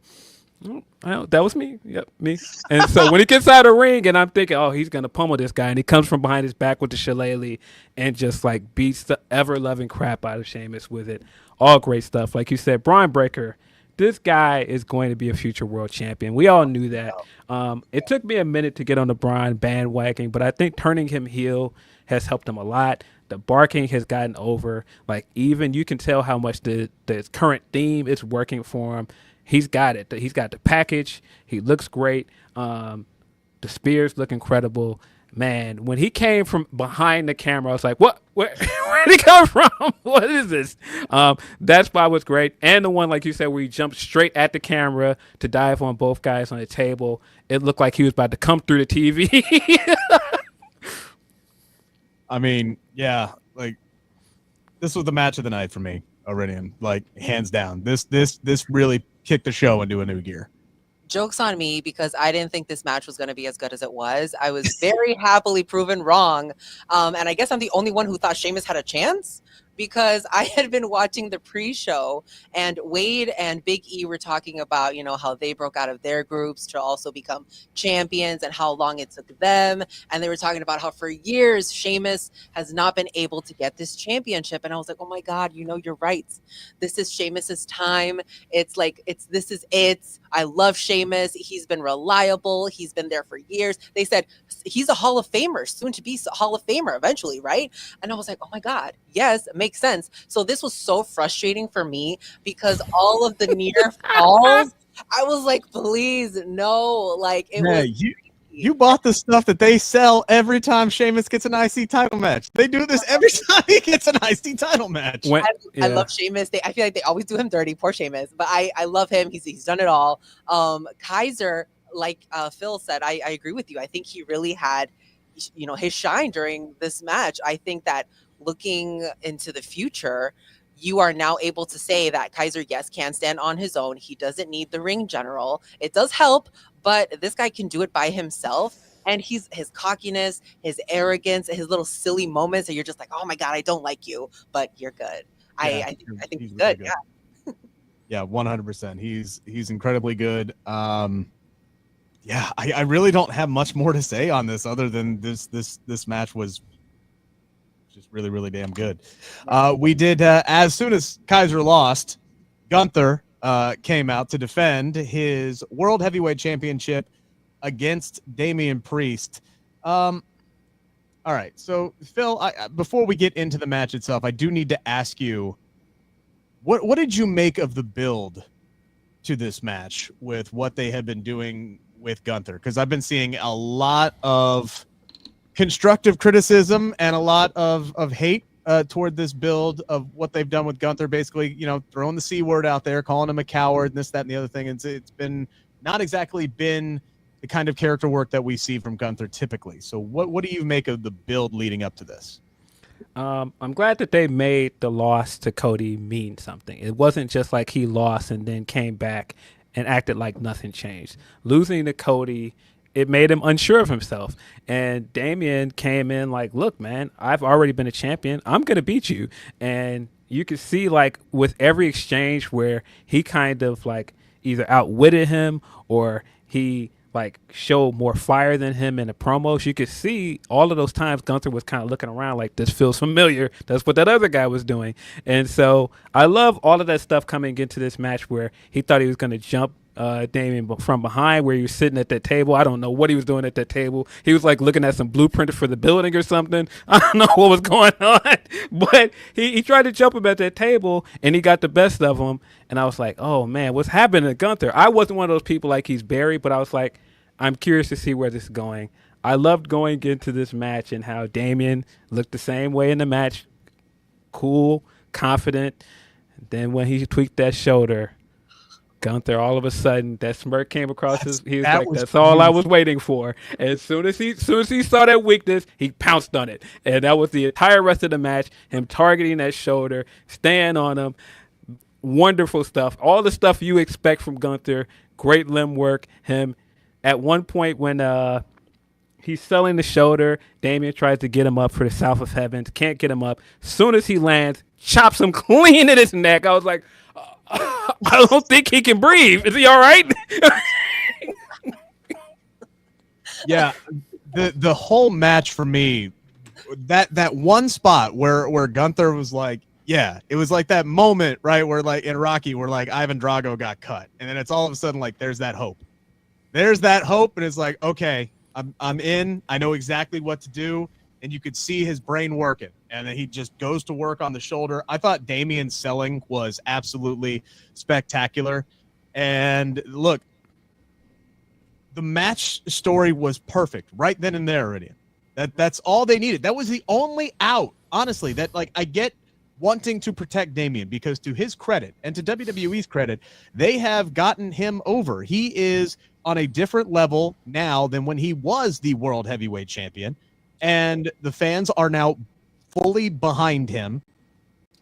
that was me. Yep, me. And so when he gets out of the ring, and I'm thinking, oh, he's gonna pummel this guy, and he comes from behind his back with the shillelagh and just like beats the ever-loving crap out of Sheamus with it. All great stuff. Like you said, Bron Breakker, this guy is going to be a future world champion. We all knew that. It took me a minute to get on the Bron bandwagon, but I think turning him heel has helped him a lot. The barking has gotten over. Like, even you can tell how much the current theme is working for him. He's got it. He's got the package. He looks great. The spears look incredible. Man, when he came from behind the camera, I was like, what? Where did he come from? What is this? That spot was great. And the one, like you said, where he jumped straight at the camera to dive on both guys on the table. It looked like he was about to come through the TV. I mean, yeah, like, this was the match of the night for me, Iridian, like, hands down. This really kicked the show into a new gear. Joke's on me, because I didn't think this match was going to be as good as it was. I was very happily proven wrong. And I guess I'm the only one who thought Sheamus had a chance, because I had been watching the pre-show, and Wade and Big E were talking about, how they broke out of their groups to also become champions and how long it took them. And they were talking about how for years Sheamus has not been able to get this championship. And I was like, oh my God, you're right. This is Sheamus's time. This is it. I love Sheamus. He's been reliable. He's been there for years. They said he's a Hall of Famer, soon to be Hall of Famer eventually, right? And I was like, oh my God, yes, it makes sense. So this was so frustrating for me, because all of the near falls, I was like, please, no. Like, it was. You bought the stuff that they sell every time Sheamus gets an IC title match. They do this every time he gets an IC title match. I love Sheamus. I feel like they always do him dirty. Poor Sheamus. But I love him. He's done it all. Kaiser, like Phil said, I agree with you. I think he really had, his shine during this match. I think that looking into the future, you are now able to say that Kaiser, yes, can stand on his own. He doesn't need the ring general. It does help, but this guy can do it by himself. And his cockiness, his arrogance, his little silly moments that you're just like, oh my God, I don't like you, but you're good. I think he's good. Really good. Yeah, 100%. He's incredibly good. I really don't have much more to say on this other than this match was just really, really damn good. We did, as soon as Kaiser lost, Gunther came out to defend his World Heavyweight Championship against Damian Priest. All right, so Phil, before we get into the match itself, I do need to ask you, what did you make of the build to this match with what they have been doing with Gunther? Because I've been seeing a lot of constructive criticism and a lot of hate toward this build of what they've done with Gunther, basically, throwing the C word out there, calling him a coward, and this, that, and the other thing. And it's been not exactly been the kind of character work that we see from Gunther typically. So what do you make of the build leading up to this? I'm glad that they made the loss to Cody mean something. It wasn't just like he lost and then came back and acted like nothing changed. Losing to Cody, it made him unsure of himself. And Damian came in like, look, man, I've already been a champion. I'm going to beat you. And you could see, like, with every exchange where he kind of, like, either outwitted him or he, like, showed more fire than him in the promos. You could see all of those times Gunther was kind of looking around like, this feels familiar. That's what that other guy was doing. And so I love all of that stuff coming into this match where he thought he was going to jump Damian from behind, where he was sitting at that table. I don't know what he was doing at that table. He was like looking at some blueprint for the building or something. I don't know what was going on, but he tried to jump him at that table and he got the best of him. And I was like, oh man, what's happening to Gunther? I wasn't one of those people like he's Barry, but I was like, I'm curious to see where this is going. I loved going into this match and how Damian looked the same way in the match. Cool, confident. Then when he tweaked that shoulder, Gunther, all of a sudden, that smirk came across his. He was like, "That's all I was waiting for." And as soon as he saw that weakness, he pounced on it, and that was the entire rest of the match. Him targeting that shoulder, staying on him, wonderful stuff. All the stuff you expect from Gunther. Great limb work. Him at one point when he's selling the shoulder, Damian tries to get him up for the South of Heavens, can't get him up. Soon as he lands, chops him clean in his neck. I was like, I don't think he can breathe. Is he all right? Yeah, the whole match for me, that one spot where Gunther was like, yeah, it was like that moment, right, where like in Rocky, where like Ivan Drago got cut, and then it's all of a sudden like there's that hope. There's that hope, and it's like, okay, I'm in. I know exactly what to do, and you could see his brain working, and then he just goes to work on the shoulder. I thought Damian's selling was absolutely spectacular, and look, the match story was perfect right then and there, Iridian. That's all they needed. That was the only out, honestly. That like I get wanting to protect Damian because to his credit and to WWE's credit, they have gotten him over. He is on a different level now than when he was the World Heavyweight Champion. And the fans are now fully behind him.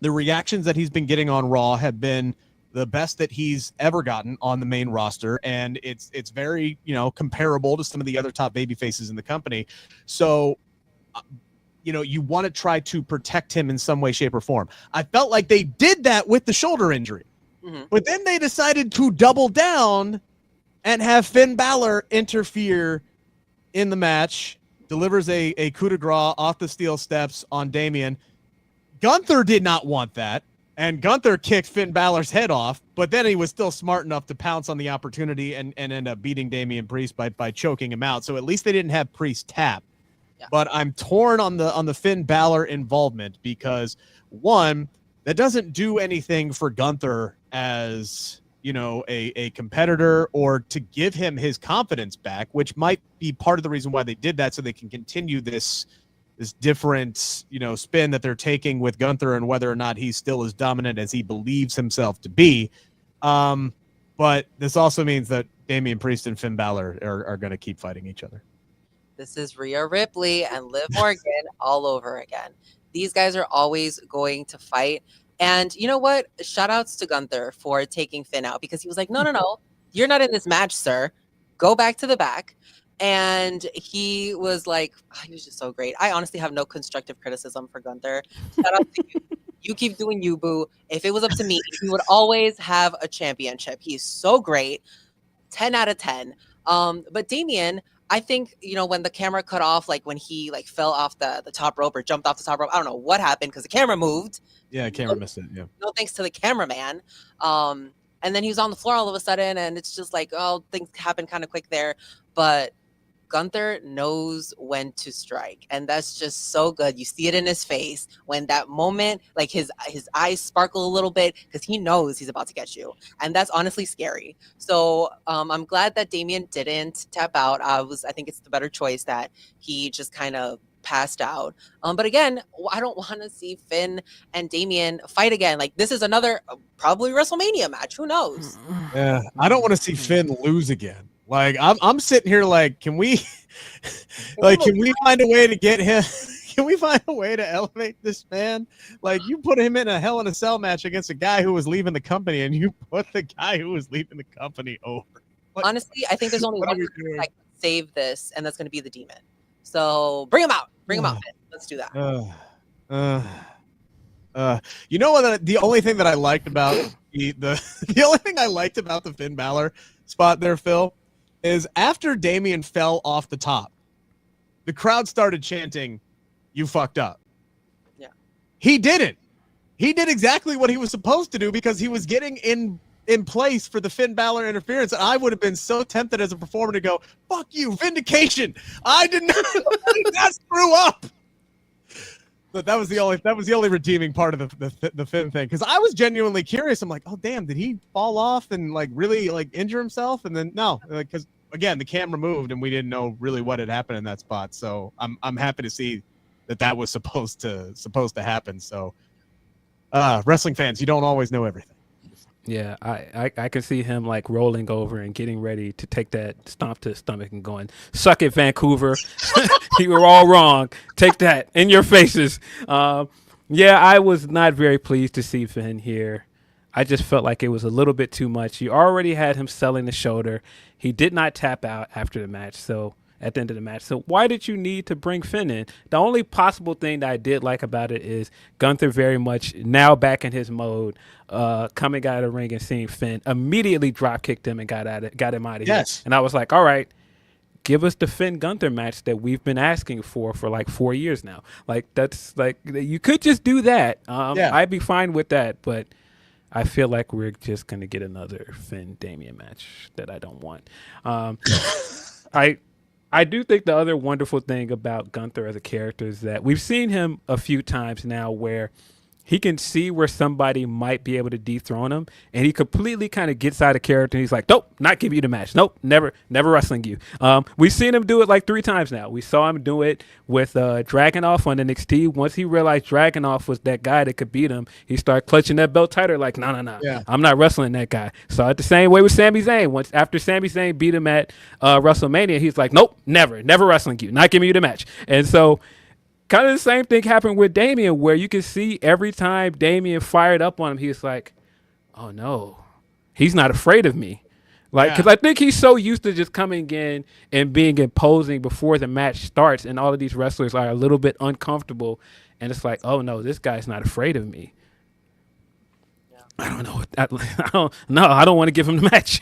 The reactions that he's been getting on Raw have been the best that he's ever gotten on the main roster. And it's very, comparable to some of the other top baby faces in the company. So, you want to try to protect him in some way, shape, or form. I felt like they did that with the shoulder injury. Mm-hmm. But then they decided to double down and have Finn Balor interfere in the match, delivers a coup de grace off the steel steps on Damian. Gunther did not want that, and Gunther kicked Finn Balor's head off, but then he was still smart enough to pounce on the opportunity and end up beating Damian Priest by choking him out. So at least they didn't have Priest tap. Yeah. But I'm torn on the Finn Balor involvement because, one, that doesn't do anything for Gunther as a competitor, or to give him his confidence back, which might be part of the reason why they did that, so they can continue this different, spin that they're taking with Gunther and whether or not he's still as dominant as he believes himself to be. But this also means that Damian Priest and Finn Balor are going to keep fighting each other. This is Rhea Ripley and Liv Morgan all over again. These guys are always going to fight. And you know what? Shout outs to Gunther for taking Finn out, because he was like, no, you're not in this match, sir. Go back to the back. And he was like, he was just so great. I honestly have no constructive criticism for Gunther. Shout out to you. You keep doing you, boo. If it was up to me, he would always have a championship. He's so great. 10 out of 10. But Damian, I think, when the camera cut off, like when he fell off the top rope or jumped off the top rope, I don't know what happened because the camera moved. Yeah, camera missed it. Yeah. No thanks to the cameraman. And then he was on the floor all of a sudden, and it's just like, things happen kind of quick there. But Gunther knows when to strike, and that's just so good. You see it in his face when that moment, like his eyes sparkle a little bit because he knows he's about to get you, and that's honestly scary. So I'm glad that Damian didn't tap out. I think it's the better choice that he just kind of passed out. But again, I don't want to see Finn and Damian fight again. Like, this is another probably WrestleMania match. Who knows? Yeah, I don't want to see Finn lose again. Like, I'm sitting here like, can we find a way to get him? Can we find a way to elevate this man? Like, you put him in a Hell in a Cell match against a guy who was leaving the company, and you put the guy who was leaving the company over. Like, honestly, I think there's only one person that can save this, and that's going to be the Demon. So bring him out. Bring him out, man. Let's do that. You know what? The only thing that I liked about the only thing I liked about the Finn Balor spot there, Phil, is after Damian fell off the top, the crowd started chanting, "You fucked up." Yeah. He didn't. He did exactly what he was supposed to do because he was getting in place for the Finn Balor interference. And I would have been so tempted as a performer to go, "Fuck you, vindication. I did not screw up." But that was the only redeeming part of the Finn thing, because I was genuinely curious. I'm like, oh damn, did he fall off and really injure himself? And then no, because again the camera moved and we didn't know really what had happened in that spot. So I'm happy to see that was supposed to happen. So wrestling fans, you don't always know everything. Yeah, I can see him rolling over and getting ready to take that stomp to his stomach and going, "Suck it, Vancouver. You were all wrong. Take that in your faces." Yeah, I was not very pleased to see Finn here. I just felt like it was a little bit too much. You already had him selling the shoulder. He did not tap out after the match, so at the end of the match. So why did you need to bring Finn in? The only possible thing that I did like about it is Gunther very much now back in his mode, coming out of the ring and seeing Finn, immediately drop kicked him and got him out of here. Yes. And I was like, all right, give us the Finn Gunther match that we've been asking for 4 years now. That's you could just do that. Yeah. I'd be fine with that, but I feel like we're just going to get another Finn Damian match that I don't want. I do think the other wonderful thing about Gunther as a character is that we've seen him a few times now where he can see where somebody might be able to dethrone him, and he completely kind of gets out of character. And he's like, "Nope, not give you the match. Nope, never wrestling you." We've seen him do it 3 times now. We saw him do it with Dragunov on NXT. Once he realized Dragunov was that guy that could beat him, he started clutching that belt tighter, like, no, yeah. I'm not wrestling that guy. So the same way with Sami Zayn. Once after Sami Zayn beat him at WrestleMania, he's like, "Nope, never wrestling you. Not giving you the match." And so kind of the same thing happened with Damian, where you can see every time Damian fired up on him, he's like, "Oh no, he's not afraid of me." Because I think he's so used to just coming in and being imposing before the match starts, and all of these wrestlers are a little bit uncomfortable, and it's like, "Oh no, this guy's not afraid of me." Yeah. I don't know. I don't want to give him the match.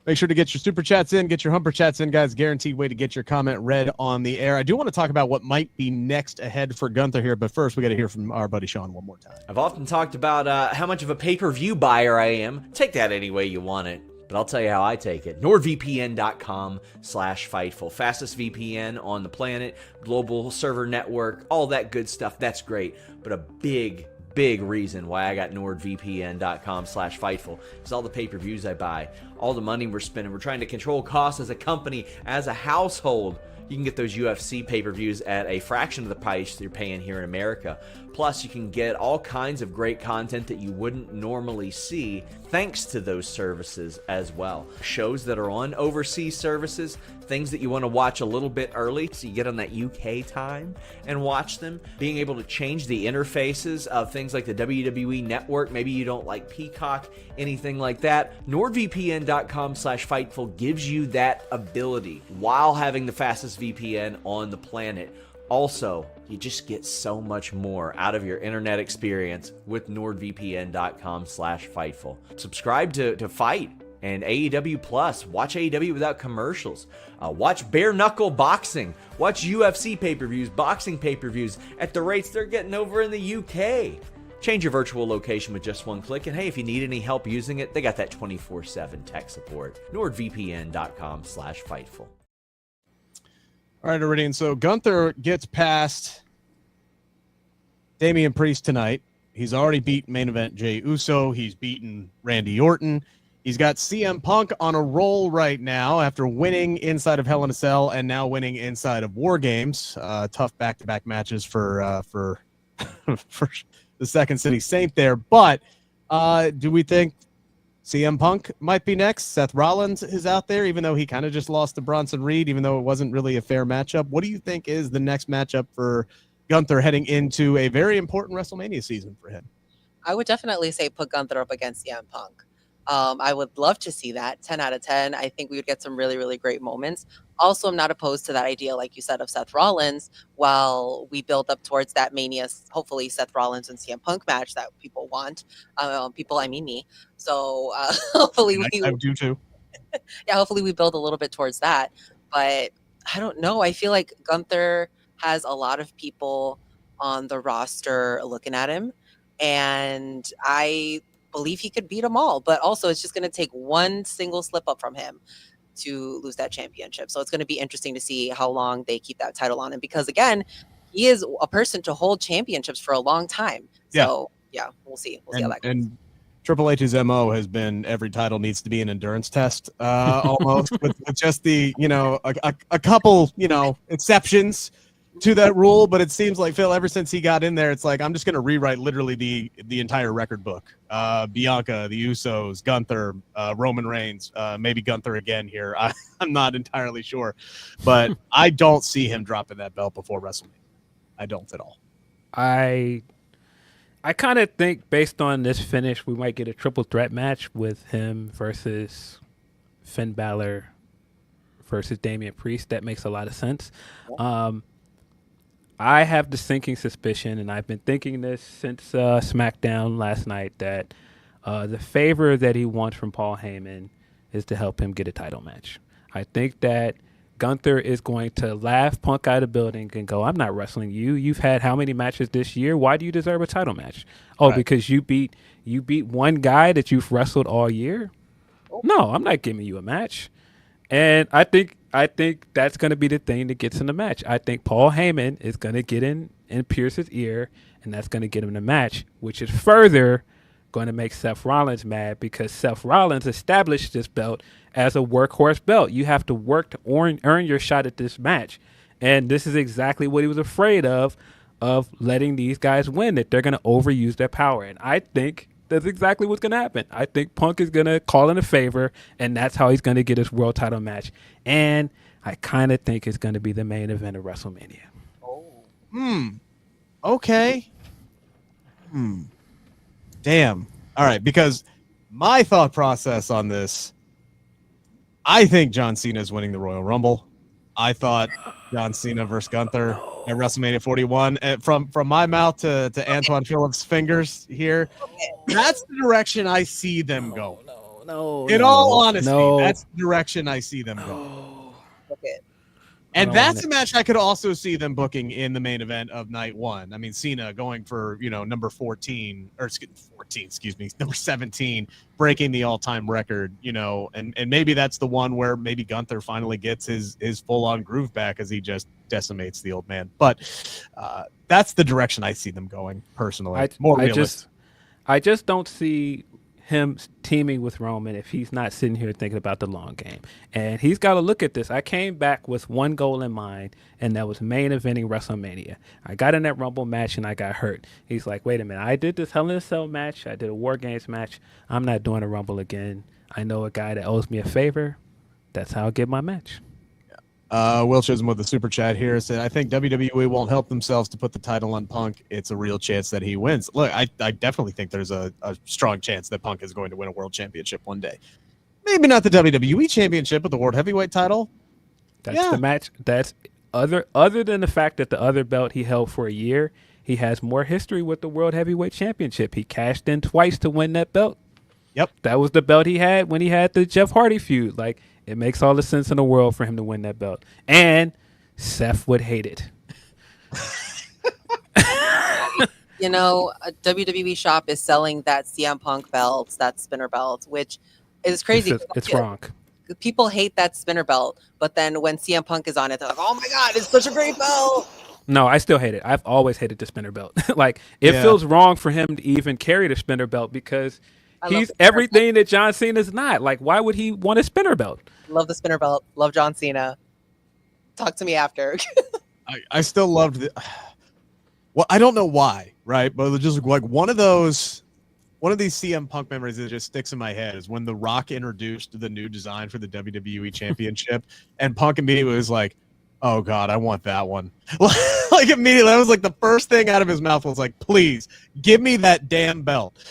Make sure to get your super chats in, get your humper chats in, guys. Guaranteed way to get your comment read on the air. I do want to talk about what might be next ahead for Gunther here, but first we got to hear from our buddy Sean one more time. I've often talked about how much of a pay-per-view buyer I am. Take that any way you want it, but I'll tell you how I take it. NordVPN.com/Fightful. Fastest VPN on the planet, global server network, all that good stuff. That's great, but a big big reason why I got NordVPN.com/Fightful. It's all the pay-per-views I buy, all the money we're spending. We're trying to control costs as a company, as a household. You can get those UFC pay-per-views at a fraction of the price you're paying here in America. Plus, you can get all kinds of great content that you wouldn't normally see thanks to those services as well. Shows that are on overseas services, things that you want to watch a little bit early so you get on that UK time and watch them. Being able to change the interfaces of things like the WWE Network. Maybe you don't like Peacock, anything like that. NordVPN.com/Fightful gives you that ability while having the fastest VPN on the planet. Also, you just get so much more out of your internet experience with NordVPN.com/Fightful. Subscribe to Fight and AEW Plus. Watch AEW without commercials. Watch bare knuckle boxing. Watch UFC pay-per-views, boxing pay-per-views at the rates they're getting over in the UK. Change your virtual location with just one click. And hey, if you need any help using it, they got that 24/7 tech support. NordVPN.com/Fightful. All right, Iridian. So Gunther gets past Damian Priest tonight. He's already beaten main event Jey Uso. He's beaten Randy Orton. He's got CM Punk on a roll right now after winning inside of Hell in a Cell and now winning inside of WarGames. Tough back-to-back matches for for the Second City Saint there. But do we think CM Punk might be next? Seth Rollins is out there, even though he kind of just lost to Bronson Reed, even though it wasn't really a fair matchup. What do you think is the next matchup for Gunther heading into a very important WrestleMania season for him? I would definitely say put Gunther up against CM Punk. I would love to see that 10 out of 10. I think we would get some really, really great moments. Also, I'm not opposed to that idea, like you said, of Seth Rollins while we build up towards that Mania, hopefully Seth Rollins and CM Punk match that people want. I mean me. So hopefully I do too. Yeah, hopefully we build a little bit towards that. But I don't know. I feel like Gunther has a lot of people on the roster looking at him. And I believe he could beat them all, but also it's just going to take one single slip up from him to lose that championship. So it's going to be interesting to see how long they keep that title on him, because again, he is a person to hold championships for a long time. So yeah, we'll see. We'll see how that goes. And Triple H's MO has been every title needs to be an endurance test, almost with just the, a couple, exceptions to that rule, but it seems like Phil, ever since he got in there, it's like I'm just going to rewrite literally the entire record book. Bianca, the Usos, Gunther, Roman Reigns, maybe Gunther again here. I'm not entirely sure, but I don't see him dropping that belt before WrestleMania. I don't at all. I kind of think based on this finish, we might get a triple threat match with him versus Finn Balor versus Damian Priest. That makes a lot of sense. I have the sinking suspicion, and I've been thinking this since SmackDown last night, that the favor that he wants from Paul Heyman is to help him get a title match. I think that Gunther is going to laugh Punk out of the building and go, I'm not wrestling you. You've had how many matches this year? Why do you deserve a title match? Oh, right. Because you beat one guy that you've wrestled all year? No, I'm not giving you a match. And I think that's going to be the thing that gets in the match. I think Paul Heyman is going to get in and pierce his ear, and that's going to get him the match, which is further going to make Seth Rollins mad, because Seth Rollins established this belt as a workhorse belt. You have to work to earn your shot at this match. And this is exactly what he was afraid of letting these guys win, that they're going to overuse their power. And I think that's exactly what's going to happen. I think Punk is going to call in a favor, and that's how he's going to get his world title match. And I kind of think it's going to be the main event of WrestleMania. Okay. Damn. All right, because my thought process on this, I think John Cena is winning the Royal Rumble. I thought John Cena versus Gunther at WrestleMania 41. From my mouth to Antoine Phillips' fingers here, that's the direction I see them go. No. In all honesty, that's the direction I see them go. Okay. And that's a match I could also see them booking in the main event of night one. I mean, Cena going for, number 14 or 14, number 17, breaking the all-time record, and maybe that's the one where maybe Gunther finally gets his full-on groove back as he just decimates the old man. But that's the direction I see them going personally. More realistic. I just don't see him teaming with Roman if he's not sitting here thinking about the long game. And he's got to look at this. I came back with one goal in mind, and that was main eventing WrestleMania. I got in that Rumble match, and I got hurt. He's like, wait a minute. I did this Hell in a Cell match. I did a WarGames match. I'm not doing a Rumble again. I know a guy that owes me a favor. That's how I get my match. Will Chisholm with the super chat here said, I think WWE won't help themselves to put the title on Punk. It's a real chance that he wins. Look, I definitely think there's a strong chance that Punk is going to win a world championship one day. Maybe not the WWE championship, but the world heavyweight title. That's the match. That's other than the fact that the other belt he held for a year, he has more history with the world heavyweight championship. He cashed in twice to win that belt. Yep. That was the belt he had when he had the Jeff Hardy feud. Like, it makes all the sense in the world for him to win that belt. And Seth would hate it. A WWE shop is selling that CM Punk belt, that spinner belt, which is crazy. It's wrong. People hate that spinner belt, but then when CM Punk is on it, they're like, oh my God, it's such a great belt. No, I still hate it. I've always hated the spinner belt. It feels wrong for him to even carry the spinner belt because he's everything that John Cena's not. Like, why would he want a spinner belt? Love the spinner belt. Love John Cena. Talk to me after. I still loved it. Well, I don't know why, right? But just like one of these CM Punk memories that just sticks in my head is when The Rock introduced the new design for the WWE Championship, and Punk immediately was like, oh God, I want that one. Like immediately, that was like the first thing out of his mouth was like, please give me that damn belt.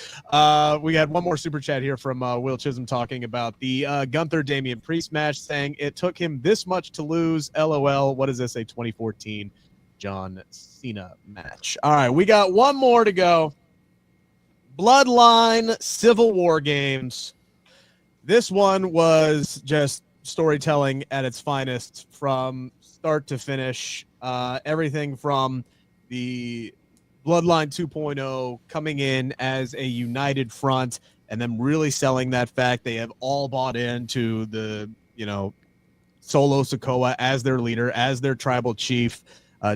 We had one more super chat here from Will Chisholm talking about the Gunther Damian Priest match, saying it took him this much to lose. LOL. What is this? A 2014 John Cena match. All right, we got one more to go. Bloodline Civil War Games. This one was just storytelling at its finest from start to finish. Everything from the Bloodline 2.0 coming in as a united front and then really selling that fact they have all bought into the, Solo Sikoa as their leader, as their tribal chief.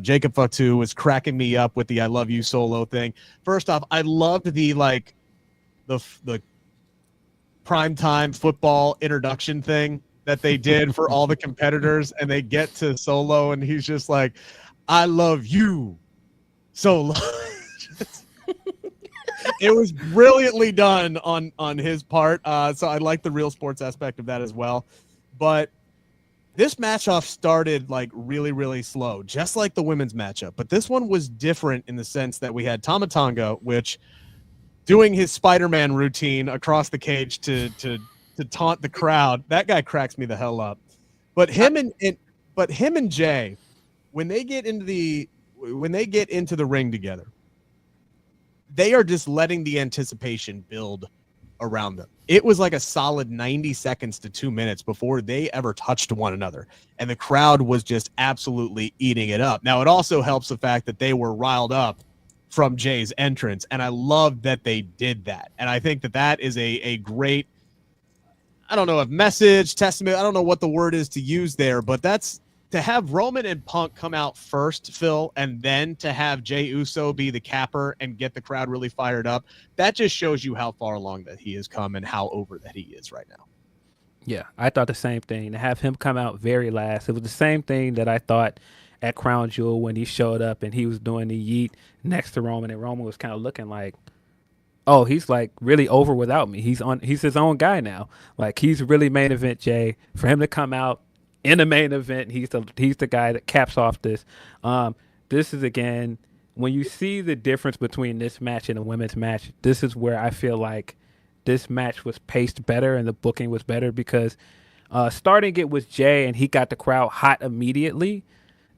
Jacob Fatu was cracking me up with the I love you Solo thing. First off, I loved the primetime football introduction thing that they did for all the competitors, and they get to Solo and he's just like, I love you, Solo. It was brilliantly done on his part. So I like the real sports aspect of that as well. But this match-off started like really, really slow, just like the women's matchup. But this one was different in the sense that we had Tama Tonga, which doing his Spider-Man routine across the cage to taunt the crowd. That guy cracks me the hell up. But him and Jay, when they get into the ring together, they are just letting the anticipation build around them. It was like a solid 90 seconds to 2 minutes before they ever touched one another. And the crowd was just absolutely eating it up. Now, it also helps the fact that they were riled up from Jay's entrance. And I love that they did that. And I think that is a great, I don't know if message, testament, I don't know what the word is to use there, but that's to have Roman and Punk come out first, Phil, and then to have Jey Uso be the capper and get the crowd really fired up. That just shows you how far along that he has come and how over that he is right now. Yeah, I thought the same thing. To have him come out very last, it was the same thing that I thought at Crown Jewel when he showed up and he was doing the yeet next to Roman, and Roman was kind of looking like, oh, he's like really over without me. He's his own guy now. Like, he's really main event Jay. For him to come out in the main event, he's the guy that caps off this. This is, again, when you see the difference between this match and the women's match, this is where I feel like this match was paced better and the booking was better, because starting it with Jay and he got the crowd hot immediately,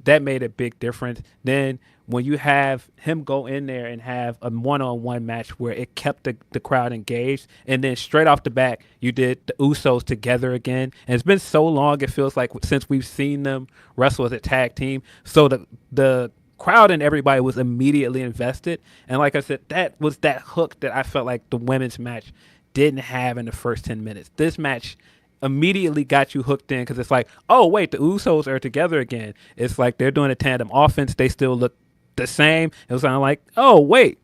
that made a big difference. Then when you have him go in there and have a one-on-one match where it kept the crowd engaged, and then straight off the back, you did the Usos together again. And it's been so long, it feels like, since we've seen them wrestle as a tag team. So the crowd and everybody was immediately invested. And like I said, that was that hook that I felt like the women's match didn't have in the first 10 minutes. This match immediately got you hooked in because it's like, oh, wait, the Usos are together again. It's like they're doing a tandem offense. They still look the same. It was kind of like, oh, wait,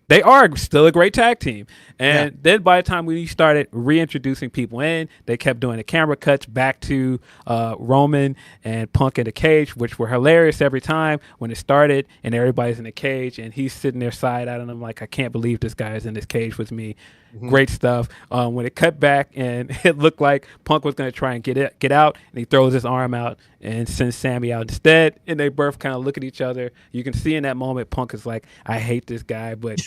they are still a great tag team. And then by the time we started reintroducing people in, they kept doing the camera cuts back to Roman and Punk in the cage, which were hilarious every time when it started and everybody's in the cage and he's sitting there side-eyeing them like, I can't believe this guy is in this cage with me. Mm-hmm. Great stuff. When it cut back and it looked like Punk was going to try and get out, and he throws his arm out and sends Sami out instead, and they both kind of look at each other. You can see in that moment Punk is like, I hate this guy, but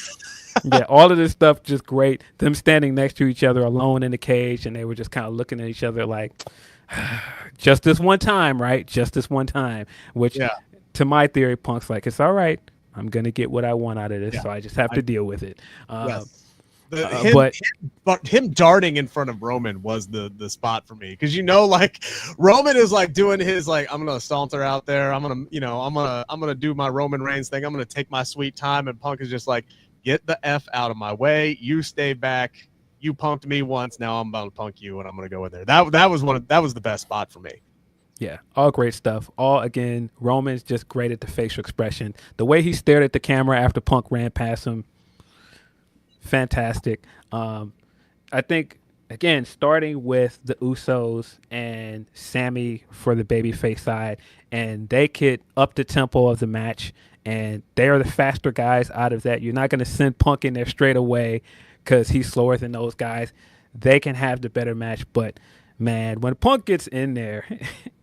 yeah, all of this stuff just great. Them standing next to each other alone in the cage, and they were just kind of looking at each other like, just this one time, right? Just this one time. Which, to my theory, Punk's like, it's all right. I'm going to get what I want out of this, so I just have to deal with it. But him darting in front of Roman was the spot for me, because like Roman is like doing his like, I'm gonna saunter out there, I'm gonna do my Roman Reigns thing, I'm gonna take my sweet time, and Punk is just like, get the F out of my way, you stay back, you punked me once, now I'm about to punk you, and I'm gonna go in there. That was the best spot for me. Yeah, all great stuff. All, again, Roman's just great at the facial expression. The way he stared at the camera after Punk ran past him, fantastic. I think, again, starting with the Usos and Sami for the babyface side, and they could up the tempo of the match, and they are the faster guys out of that. You're not going to send Punk in there straight away because he's slower than those guys. They can have the better match, but, man, when Punk gets in there,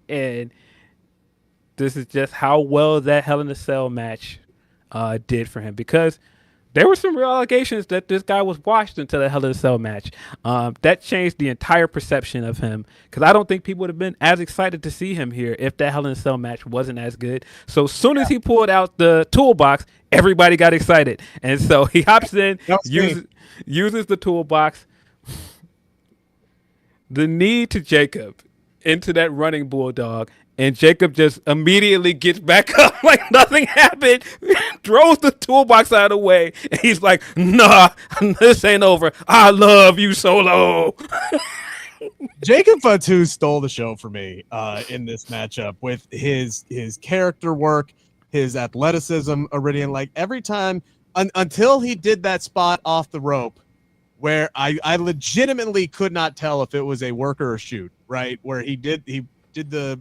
and this is just how well that Hell in a Cell match did for him, because there were some real allegations that this guy was washed until the Hell in a Cell match. That changed the entire perception of him, because I don't think people would have been as excited to see him here if that Hell in a Cell match wasn't as good. So as soon as he pulled out the toolbox, everybody got excited. And so he hops in, uses the toolbox. The knee to Jacob into that running bulldog, and Jacob just immediately gets back up like nothing happened, throws the toolbox out of the way, and he's like, nah, this ain't over. I love you, Solo. Jacob Fatu stole the show for me in this matchup with his character work, his athleticism, Iridian. Like, every time, until he did that spot off the rope, where I legitimately could not tell if it was a work or a shoot, right? Where he did the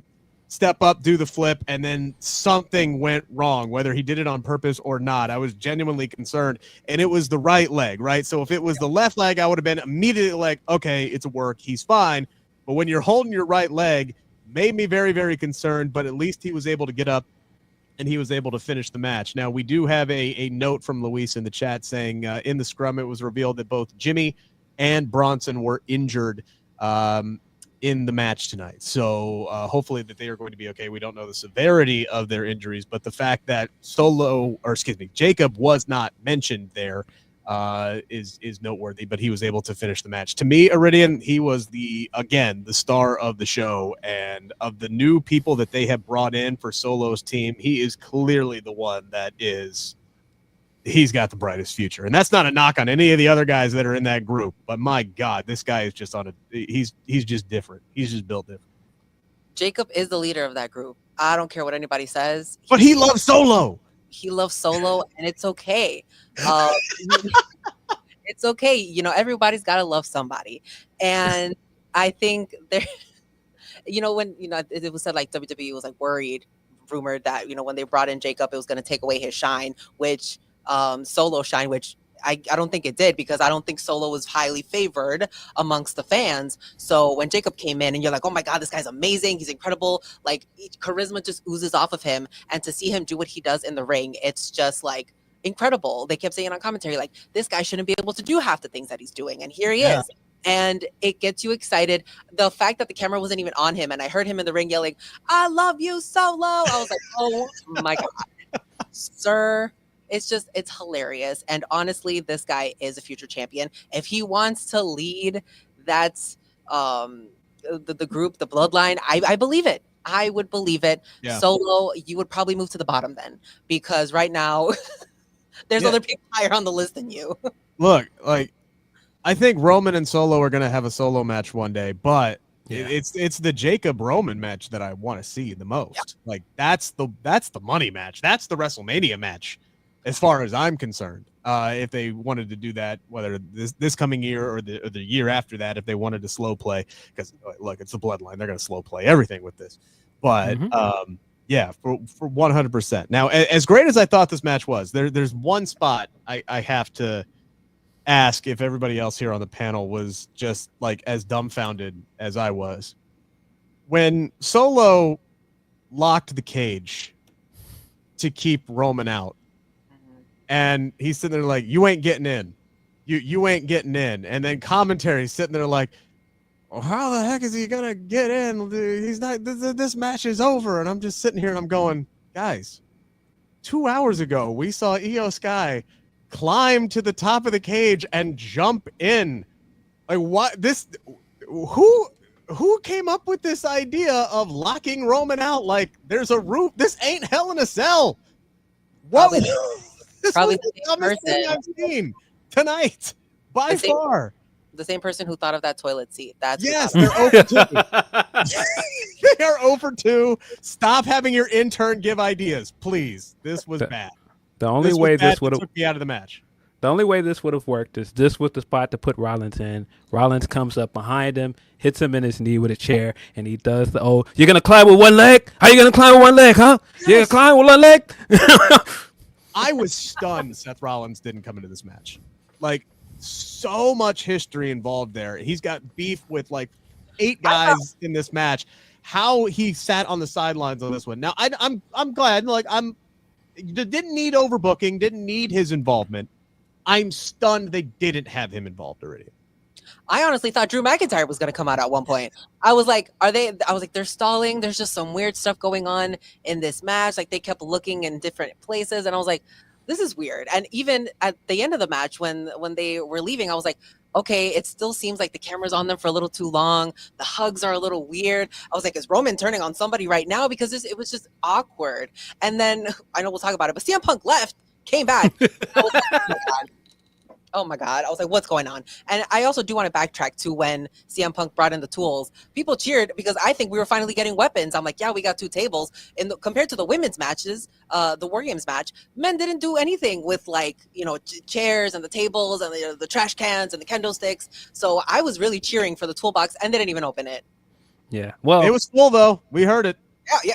step up, do the flip, and then something went wrong, whether he did it on purpose or not. I was genuinely concerned, and it was the right leg, right? So if it was the left leg, I would have been immediately like, okay, it's a work, he's fine. But when you're holding your right leg, made me very, very concerned, but at least he was able to get up and he was able to finish the match. Now, we do have a note from Luis in the chat saying in the scrum, it was revealed that both Jimmy and Bronson were injured in the match tonight. So hopefully that they are going to be okay. We don't know the severity of their injuries, but the fact that Jacob was not mentioned there is noteworthy, but he was able to finish the match. To me, Iridian, he was the star of the show, and of the new people that they have brought in for Solo's team, he is clearly the one that he's got the brightest future. And that's not a knock on any of the other guys that are in that group, but my God, this guy is just he's just different. He's just built different. Jacob is the leader of that group. I don't care what anybody says. But he loves Solo. He loves Solo, and it's okay. It's okay. Everybody's got to love somebody. And I think there, when, it was said like WWE was like rumored that, when they brought in Jacob, it was going to take away his shine, which Solo shine, which I don't think it did, because I don't think Solo was highly favored amongst the fans. So when Jacob came in and you're like, oh my God, this guy's amazing, he's incredible, like charisma just oozes off of him, and to see him do what he does in the ring, it's just like incredible. They kept saying on commentary, like, this guy shouldn't be able to do half the things that he's doing, and here he is. and it gets you excited. The fact that the camera wasn't even on him, and I heard him in the ring yelling, "I love you, Solo." I was like, oh my God, sir. It's hilarious. And honestly, this guy is a future champion. If he wants to lead that the group, the bloodline, I believe it. I would believe it. Yeah. Solo, you would probably move to the bottom then, because right now there's other people higher on the list than you. Look, like, I think Roman and Solo are going to have a solo match one day, but it's the Jacob Roman match that I want to see the most. Yeah. Like, that's the money match. That's the WrestleMania match, as far as I'm concerned. If they wanted to do that, whether this coming year or the year after that, if they wanted to slow play, because look, it's the bloodline, they're going to slow play everything with this. But yeah, for 100%. Now, as great as I thought this match was, there's one spot I have to ask if everybody else here on the panel was just like as dumbfounded as I was. When Solo locked the cage to keep Roman out, and he's sitting there like, you ain't getting in. You ain't getting in. And then commentary sitting there like, well, how the heck is he gonna get in? He's not. This match is over. And I'm just sitting here and I'm going, guys, 2 hours ago we saw Io Sky climb to the top of the cage and jump in. Like, what? Who came up with this idea of locking Roman out? Like, there's a roof. This ain't Hell in a Cell. What? This probably was the dumbest thing I've seen tonight by far. The same person who thought of that toilet seat. That's yes, they're over 2. They are over 2. Stop having your intern give ideas, please. This was bad. The only way this would have took me out of the match. The only way this would have worked is this was the spot to put Rollins in. Rollins comes up behind him, hits him in his knee with a chair, and he does the you're gonna climb with one leg? How you gonna climb with one leg, huh? Yes. You're gonna climb with one leg? I was stunned Seth Rollins didn't come into this match. Like, so much history involved there. He's got beef with like 8 guys in this match. How he sat on the sidelines on this one. Now, I'm glad. Like, didn't need overbooking, didn't need his involvement. I'm stunned they didn't have him involved already. I honestly thought Drew McIntyre was going to come out at one point. I was like, they're stalling. There's just some weird stuff going on in this match. Like, they kept looking in different places. And I was like, this is weird. And even at the end of the match, when they were leaving, I was like, okay, it still seems like the camera's on them for a little too long. The hugs are a little weird. I was like, is Roman turning on somebody right now? Because it was just awkward. And then, I know we'll talk about it, but CM Punk left, came back. I was like, oh my God. I was like, what's going on? And I also do want to backtrack to when CM Punk brought in the tools. People cheered because I think we were finally getting weapons. I'm like, yeah, we got 2 tables. Compared to the women's matches, the WarGames match, men didn't do anything with, like, chairs and the tables and the trash cans and the kendo sticks. So I was really cheering for the toolbox, and they didn't even open it. Yeah. Well, it was full though. We heard it. Yeah.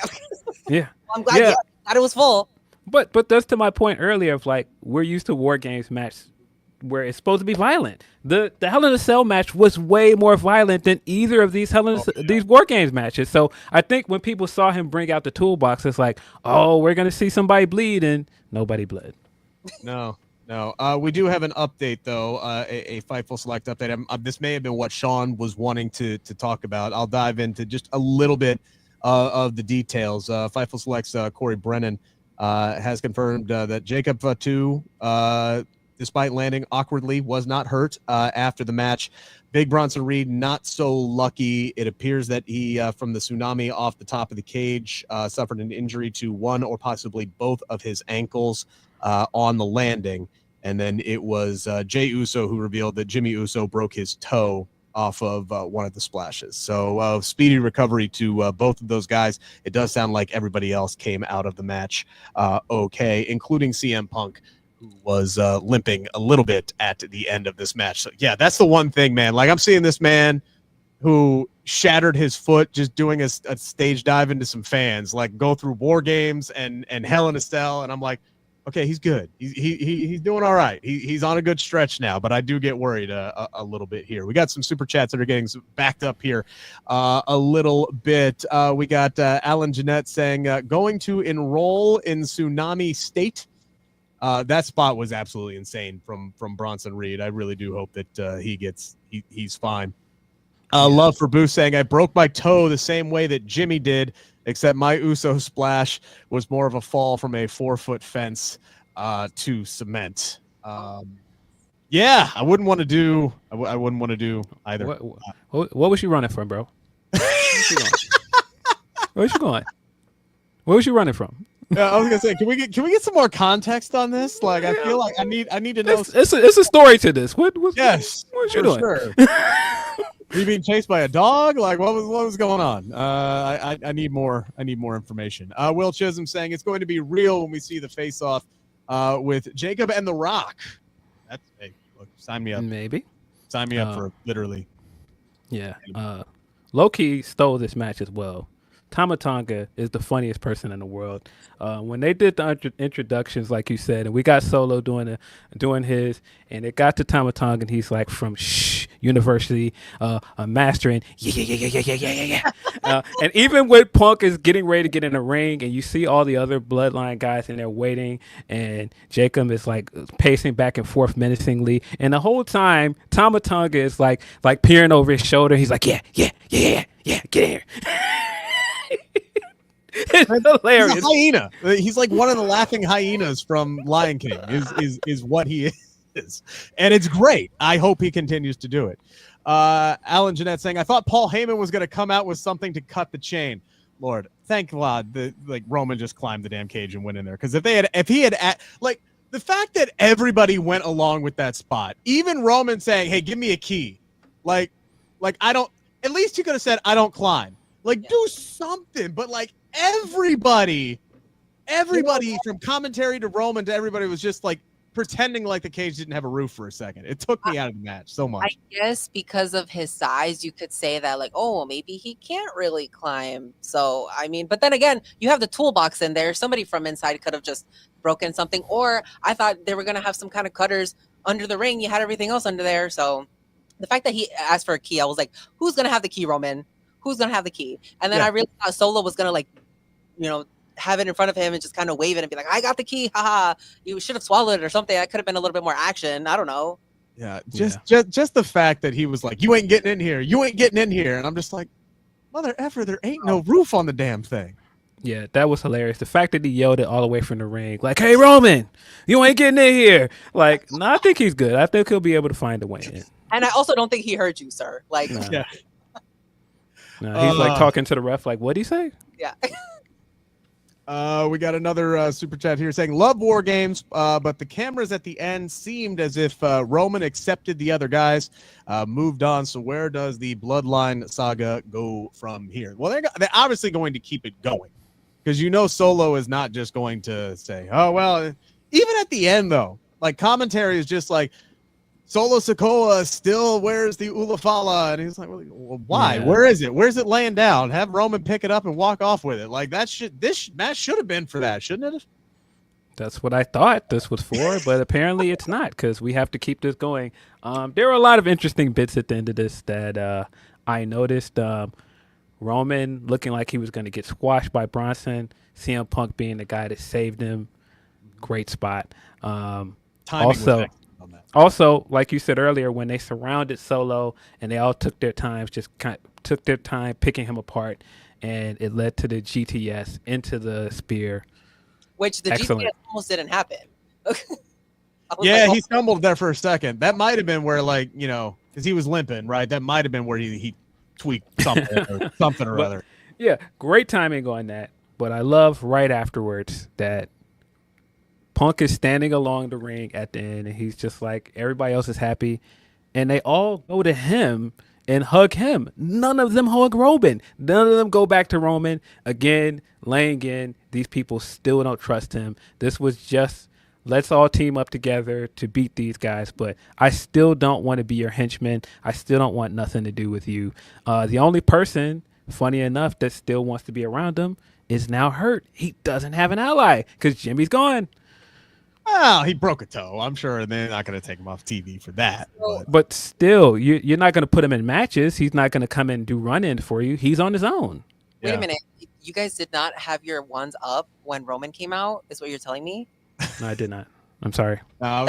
Yeah. I'm glad that it was full. But that's to my point earlier of, like, we're used to WarGames match where it's supposed to be violent. The Hell in a Cell match was way more violent than either of these these WarGames matches. So I think when people saw him bring out the toolbox, it's like, oh, we're gonna see somebody bleed, and nobody bled. No. We do have an update though, a Fightful Select update. This may have been what Sean was wanting to talk about. I'll dive into just a little bit of the details. Fightful Select's Corey Brennan has confirmed that Jacob Fatu, despite landing awkwardly, was not hurt after the match. Big Bronson Reed, not so lucky. It appears that he, from the tsunami off the top of the cage, suffered an injury to one or possibly both of his ankles on the landing. And then it was Jey Uso who revealed that Jimmy Uso broke his toe off of one of the splashes. So speedy recovery to both of those guys. It does sound like everybody else came out of the match okay, including CM Punk, who was limping a little bit at the end of this match. So, yeah, that's the one thing, man. Like, I'm seeing this man who shattered his foot just doing a stage dive into some fans, like go through WarGames and Hell in a Cell, and I'm like, okay, he's good. He's doing all right. He's on a good stretch now, but I do get worried a little bit here. We got some super chats that are getting backed up here a little bit. We got Alan Jeanette saying, going to enroll in Tsunami State. That spot was absolutely insane from Bronson Reed. I really do hope that he gets he's fine. Love for Boo saying, I broke my toe the same way that Jimmy did, except my Uso splash was more of a fall from a 4-foot fence to cement. Yeah, I wouldn't want to do. I wouldn't want to do either. What was you running from, bro? Where was you going? Where was you running from? Yeah, I was gonna say, can we get some more context on this? Like, I feel like I need to know. It's a story to this. What you doing? Sure. Are you being chased by a dog? Like, what was going on? I need more information. Will Chisholm saying it's going to be real when we see the face off with Jacob and The Rock. That's look, sign me up. Maybe. Sign me up for literally. Yeah. Low-key stole this match as well. Tama Tonga is the funniest person in the world. When they did the introductions, like you said, and we got Solo doing his, and it got to Tama Tonga, and he's like from University, mastering, yeah. And even when Punk is getting ready to get in the ring, and you see all the other Bloodline guys, and they're waiting, and Jacob is like pacing back and forth menacingly, and the whole time Tama Tonga is like peering over his shoulder. He's like, yeah, get in here. It's hilarious. He's a hyena. He's like one of the laughing hyenas from Lion King. Is what he is, and it's great. I hope he continues to do it. Alan Jeanette saying, I thought Paul Heyman was going to come out with something to cut the chain. Lord, thank God that Roman just climbed the damn cage and went in there. Because if he had the fact that everybody went along with that spot, even Roman saying, "Hey, give me a key," like I don't. At least he could have said, "I don't climb." Do something, but everybody from commentary to Roman to everybody was just pretending like the cage didn't have a roof for a second. It took me out of the match so much. I guess because of his size, you could say that maybe he can't really climb. So, I mean, but then again, you have the toolbox in there. Somebody from inside could have just broken something. Or I thought they were going to have some kind of cutters under the ring. You had everything else under there. So the fact that he asked for a key, I was like, who's going to have the key, Roman? Who's going to have the key? And then I really thought Solo was going to have it in front of him and just kind of wave it and be like, I got the key. Haha. You should have swallowed it or something. That could have been a little bit more action. I don't know. Yeah. Just the fact that he was like, you ain't getting in here. You ain't getting in here. And I'm just like, mother effer, there ain't no roof on the damn thing. Yeah, that was hilarious. The fact that he yelled it all the way from the ring, like, hey, Roman, you ain't getting in here. No, I think he's good. I think he'll be able to find a way in. And I also don't think he heard you, sir. No, he's talking to the ref, what'd he say? Yeah. We got another super chat here saying, love WarGames, but the cameras at the end seemed as if Roman accepted the other guys, moved on. So where does the Bloodline saga go from here? Well, they're obviously going to keep it going because Solo is not just going to say, oh, well, even at the end, though, commentary is just Solo Sikoa still wears the Ulafala, and he's like, well, why? Yeah. Where is it? Where's it laying down? Have Roman pick it up and walk off with it. This match should have been for that, shouldn't it? That's what I thought this was for, but apparently it's not because we have to keep this going. There were a lot of interesting bits at the end of this that I noticed. Roman looking like he was going to get squashed by Bronson. CM Punk being the guy that saved him. Great spot. Also, like you said earlier, when they surrounded Solo and they all took their time picking him apart, and it led to the GTS into the spear. Which the GTS almost didn't happen. Yeah, he stumbled there for a second. That might have been where, because he was limping, right? That might have been where he tweaked something or other. Yeah, great timing on that. But I love right afterwards that Punk is standing along the ring at the end, and he's just like, everybody else is happy, and they all go to him and hug him. None of them hug Roman. None of them go back to Roman. Again, laying in. These people still don't trust him. This was just, let's all team up together to beat these guys, but I still don't want to be your henchman. I still don't want nothing to do with you. The only person, funny enough, that still wants to be around him is now hurt. He doesn't have an ally because Jimmy's gone. Well, he broke a toe. I'm sure they're not going to take him off TV for that. But still, you're not going to put him in matches. He's not going to come in and do run-ins for you. He's on his own. Wait a minute. You guys did not have your ones up when Roman came out, is what you're telling me? No, I did not. I'm sorry. No, I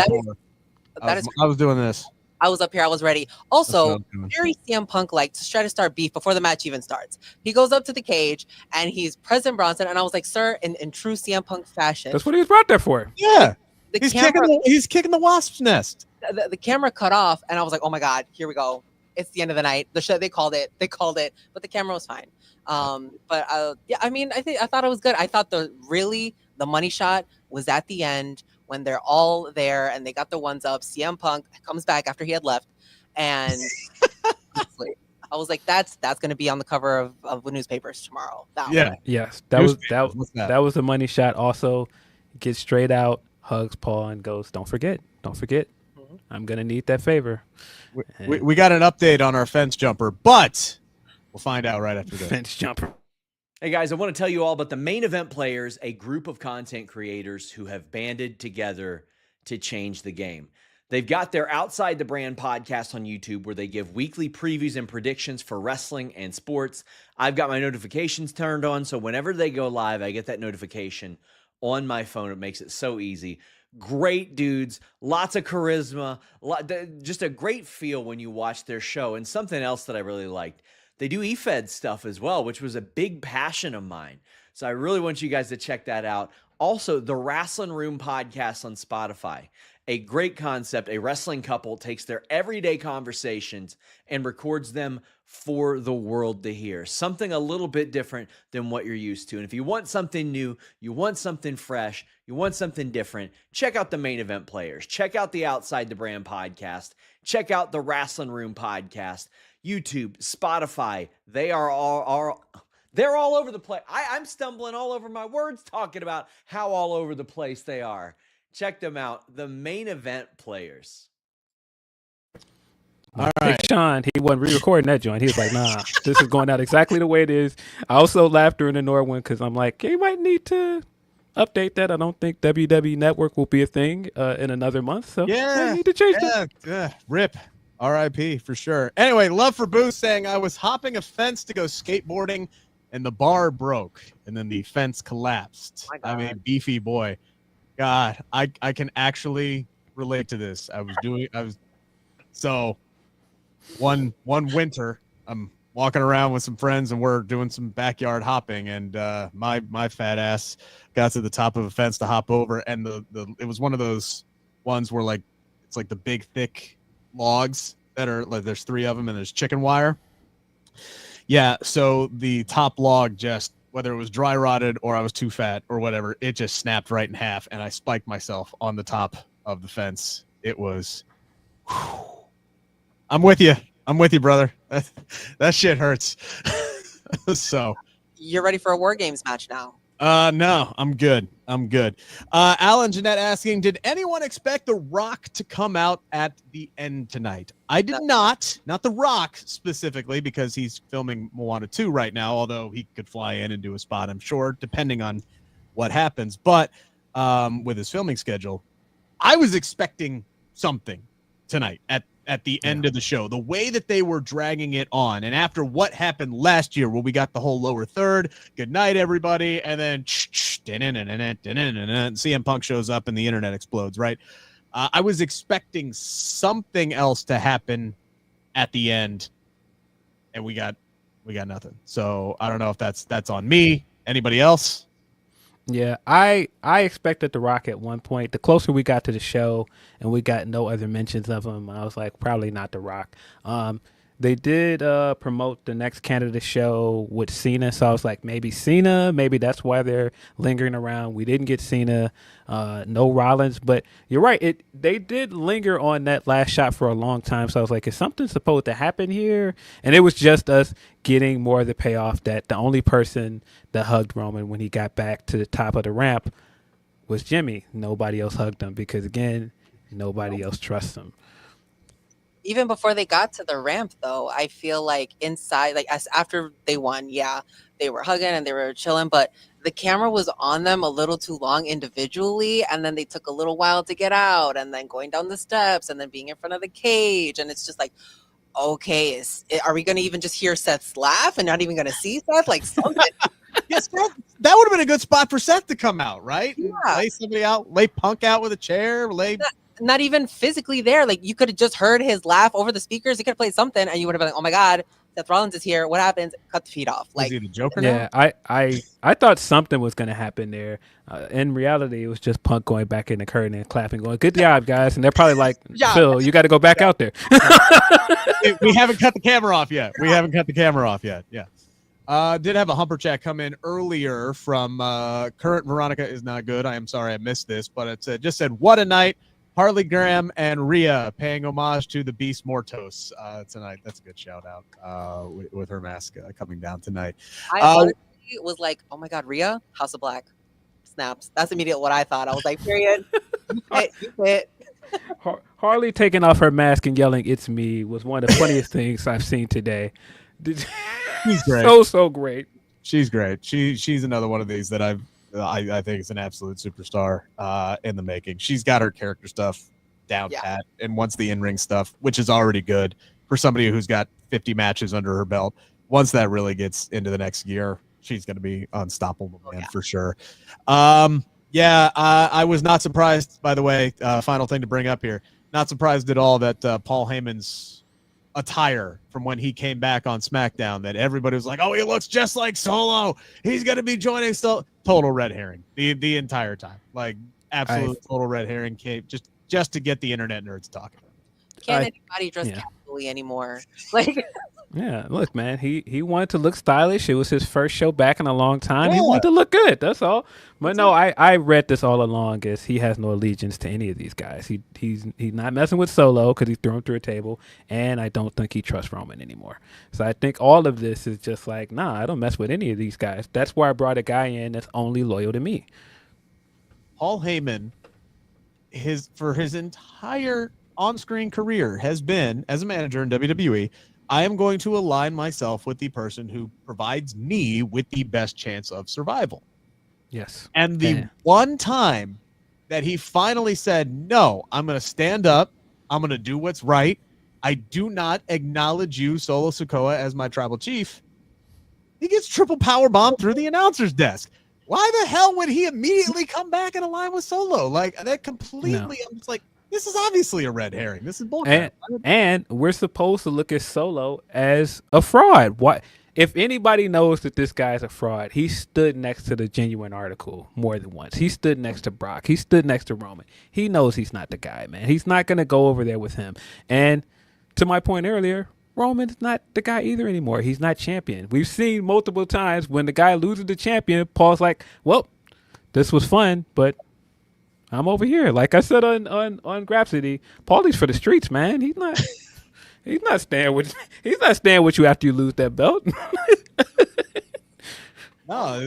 was doing this. I was up here. I was ready. Also, That's what I'm doing. very CM Punk like to try to start beef before the match even starts. He goes up to the cage and he's President Bronson. And I was like, sir, in true CM Punk fashion. That's what he was brought there for. Yeah. The He's camera, kicking the wasp's nest. the camera cut off. And I was like, oh my God, here we go. It's the end of the night. The show, they called it, but the camera was fine. Yeah, I mean, I thought it was good. I thought the money shot was at the end when they're all there and they got the ones up. CM Punk comes back after he had left, and I was like, that's going to be on the cover of the newspapers tomorrow. Yes, that was the money shot. Also, gets straight out, hugs Paul, and goes, "Don't forget, Mm-hmm. I'm gonna need that favor." We got an update on our fence jumper, but we'll find out right after this. Fence jumper. Hey guys, I want to tell you all about the Main Event Players, a group of content creators who have banded together to change the game. They've got their Outside the Brand podcast on YouTube where they give weekly previews and predictions for wrestling and sports. I've got my notifications turned on, so whenever they go live, I get that notification on my phone. It makes it so easy. Great dudes, lots of charisma, just a great feel when you watch their show. And something else that I really liked, they do eFed stuff as well, which was a big passion of mine. So I really want you guys to check that out. Also, the Wrestling Room podcast on Spotify. A great concept. A wrestling couple takes their everyday conversations and records them for the world to hear. Something a little bit different than what you're used to. And if you want something new, you want something fresh, you want something different, check out the Main Event Players. Check out the Outside the Brand podcast. Check out the Wrestling Room podcast. YouTube, Spotify, they're all over the place. I'm stumbling all over my words talking about how all over the place they are. Check them out. The Main Event Players. All right. Sean, he wasn't re-recording that joint. He was like, nah, this is going out exactly the way it is. I also laughed during the Nord one because I'm like, you might need to update that. I don't think WWE Network will be a thing in another month. So I need to change that. Rip. RIP for sure. Anyway, Love for Boost saying, I was hopping a fence to go skateboarding and the bar broke and then the fence collapsed. I mean, beefy boy. God, I can actually relate to this. So one winter, I'm walking around with some friends and we're doing some backyard hopping, and my fat ass got to the top of a fence to hop over, and it was one of those ones where like it's like the big thick logs that are like there's 3 of them and there's chicken wire. Yeah, so the top log just, whether it was dry rotted or I was too fat or whatever, it just snapped right in half and I spiked myself on the top of the fence. It was I'm with you, brother. That shit hurts. So you're ready for a WarGames match now? No, I'm good. Alan Jeanette asking, did anyone expect The Rock to come out at the end tonight? I did not The Rock specifically, because he's filming Moana 2 right now, although he could fly in and do a spot, I'm sure, depending on what happens. But with his filming schedule, I was expecting something tonight at the end of the show, the way that they were dragging it on. And after what happened last year, where we got the whole lower third, good night, everybody, and then CM Punk shows up and the internet explodes, right? I was expecting something else to happen at the end, and we got nothing. So I don't know if that's on me. Anybody else? Yeah, I expected The Rock at one point. The closer we got to the show and we got no other mentions of him, I was like, probably not The Rock. They did promote the next Canada show with Cena, so I was like, maybe Cena, maybe that's why they're lingering around. We didn't get Cena, no Rollins, but you're right. They did linger on that last shot for a long time, so I was like, is something supposed to happen here? And it was just us getting more of the payoff that the only person that hugged Roman when he got back to the top of the ramp was Jimmy. Nobody else hugged him because, again, nobody else trusts him. Even before they got to the ramp, though, I feel like inside, like after they won, yeah, they were hugging and they were chilling, but the camera was on them a little too long individually, and then they took a little while to get out, and then going down the steps, and then being in front of the cage, and it's just like, okay, are we going to even just hear Seth's laugh and not even going to see Seth? Like something. Yes, that would have been a good spot for Seth to come out, right? Yeah. Lay somebody out, lay Punk out with a chair, lay not even physically there. Like, you could have just heard his laugh over the speakers. He could have played something, and you would have been like, "Oh my God, Seth Rollins is here. What happens?" Cut the feed off. Like, is he the Joker now? Yeah, I thought something was going to happen there. In reality, it was just Punk going back in the curtain and clapping, going, "Good job, guys!" And they're probably like, "Phil, you got to go back out there." We haven't cut the camera off yet. Yeah. Did have a humper chat come in earlier from current Veronica is not good. I am sorry I missed this, but it just said, "What a night." Harley Graham and Rhea paying homage to the Beast Mortos tonight. That's a good shout out with her mask coming down tonight. I honestly was like, "Oh my God, Rhea, House of Black, snaps." That's immediately what I thought. I was like, "Period." You hit. Harley taking off her mask and yelling, "It's me," was one of the funniest things I've seen today. She's great. So great. She's great. She's another one of these that I think is an absolute superstar in the making. She's got her character stuff down pat, and once the in-ring stuff, which is already good for somebody who's got 50 matches under her belt, once that really gets into the next year, she's going to be unstoppable, man, for sure. I was not surprised, by the way, final thing to bring up here, not surprised at all that Paul Heyman's attire from when he came back on SmackDown, that everybody was like, "Oh, he looks just like Solo. He's going to be joining Solo." Total red herring the entire time. Like, absolute total red herring, just to get the internet nerds talking. Can't anybody dress casually anymore? Like, yeah, look, man, he wanted to look stylish. It was his first show back in a long time. He wanted to look good. That's all. But no, I read this all along as he has no allegiance to any of these guys. He's not messing with Solo because he threw him through a table, and I don't think he trusts Roman anymore. So I think all of this is just like, nah, I don't mess with any of these guys. That's why I brought a guy in that's only loyal to me. Paul Heyman, for his entire on-screen career, has been, as a manager in WWE, I am going to align myself with the person who provides me with the best chance of survival. Yes. And the one time that he finally said, "No, I'm going to stand up. I'm going to do what's right. I do not acknowledge you, Solo Sikoa, as my tribal chief," he gets triple power bomb through the announcer's desk. Why the hell would he immediately come back and align with Solo? Like, that completely, I'm just like, this is obviously a red herring. This is bullshit. And we're supposed to look at Solo as a fraud. Why? If anybody knows that this guy's a fraud, he stood next to the Genuine article more than once. He stood next to Brock. He stood next to Roman. He knows he's not the guy, man. He's not going to go over there with him. And to my point earlier, Roman's not the guy either anymore. He's not champion. We've seen multiple times when the guy loses the champion, Paul's like, "Well, this was fun, but I'm over here." Like I said on Grapsody, Paulie's for the streets, man. He's not staying with you after you lose that belt. No,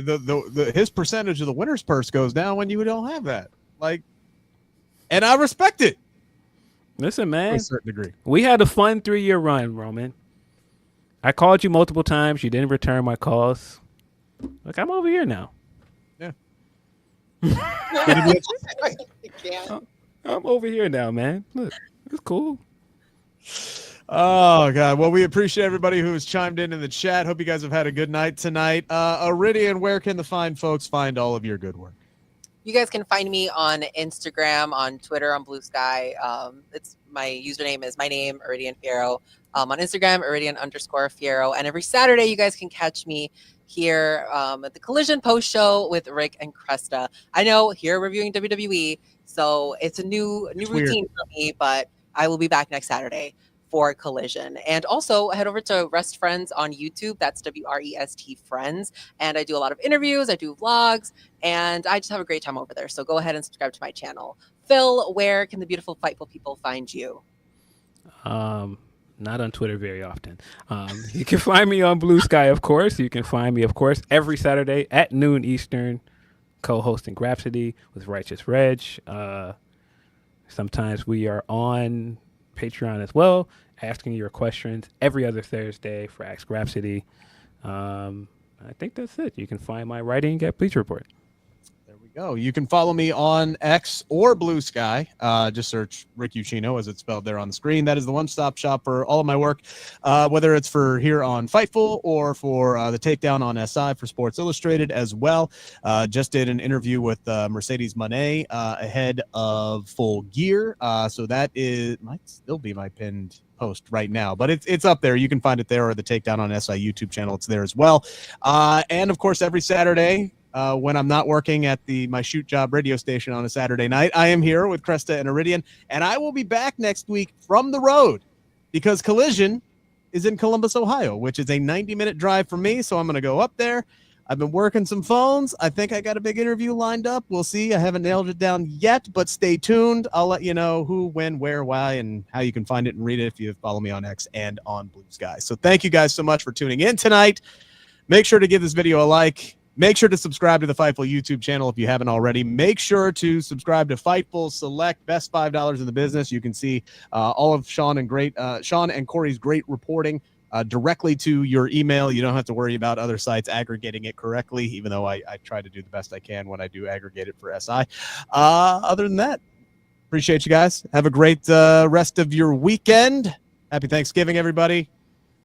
his percentage of the winner's purse goes down when you don't have that. Like, and I respect it. Listen, man, to a certain degree. We had a fun 3-year run, Roman. I called you multiple times. You didn't return my calls. Look, I'm over here now. Yeah. I'm over here now, man. Look, it's cool. Oh, God. Well, we appreciate everybody who has chimed in the chat. Hope you guys have had a good night tonight. Iridian, where can the fine folks find all of your good work? you guys can find me on Instagram, on Twitter, on Blue Sky. It's my username is my name, Iridian Fierro. On Instagram, Iridian_Fierro. And every Saturday, you guys can catch me here at the Collision Post Show with Rick and Cresta. I know here reviewing WWE, so it's a new routine for me, but I will be back next Saturday for Collision. And also head over to Rest Friends on YouTube. That's WREST Friends. And I do a lot of interviews, I do vlogs, and I just have a great time over there. So go ahead and subscribe to my channel. Phil, where can the beautiful, fightful people find you? Not on Twitter very often. You can find me on Blue Sky, of course. You can find me, of course, every Saturday at noon Eastern, co-hosting Grapsody with Righteous Reg. Sometimes we are on Patreon as well, asking your questions every other Thursday for Ask Grapsody. I think that's it. You can find my writing at Bleach Report. There we go. You can follow me on X or Blue Sky. Just search Rick Ucchino as it's spelled there on the screen. That is the one-stop shop for all of my work, whether it's for here on Fightful or for the takedown on SI for Sports Illustrated as well. Just did an interview with Mercedes Moné ahead of Full Gear. So that might still be my pinned post right now, but it's up there. You can find it there, or the takedown on SI YouTube channel. It's there as well. And of course, every Saturday, when I'm not working at my shoot job radio station on a Saturday night, I am here with Cresta and Iridian, and I will be back next week from the road because Collision is in Columbus, Ohio, which is a 90-minute drive for me. So I'm going to go up there. I've been working some phones. I think I got a big interview lined up. We'll see. I haven't nailed it down yet, but stay tuned. I'll let you know who, when, where, why, and how you can find it and read it if you follow me on X and on Blue Sky. So thank you guys so much for tuning in tonight. Make sure to give this video a like. Make sure to subscribe to the Fightful YouTube channel if you haven't already. Make sure to subscribe to Fightful Select, best $5 in the business. You can see all of Sean and Corey's great reporting directly to your email. You don't have to worry about other sites aggregating it correctly, even though I try to do the best I can when I do aggregate it for SI. Other than that, appreciate you guys. Have a great rest of your weekend. Happy Thanksgiving, everybody.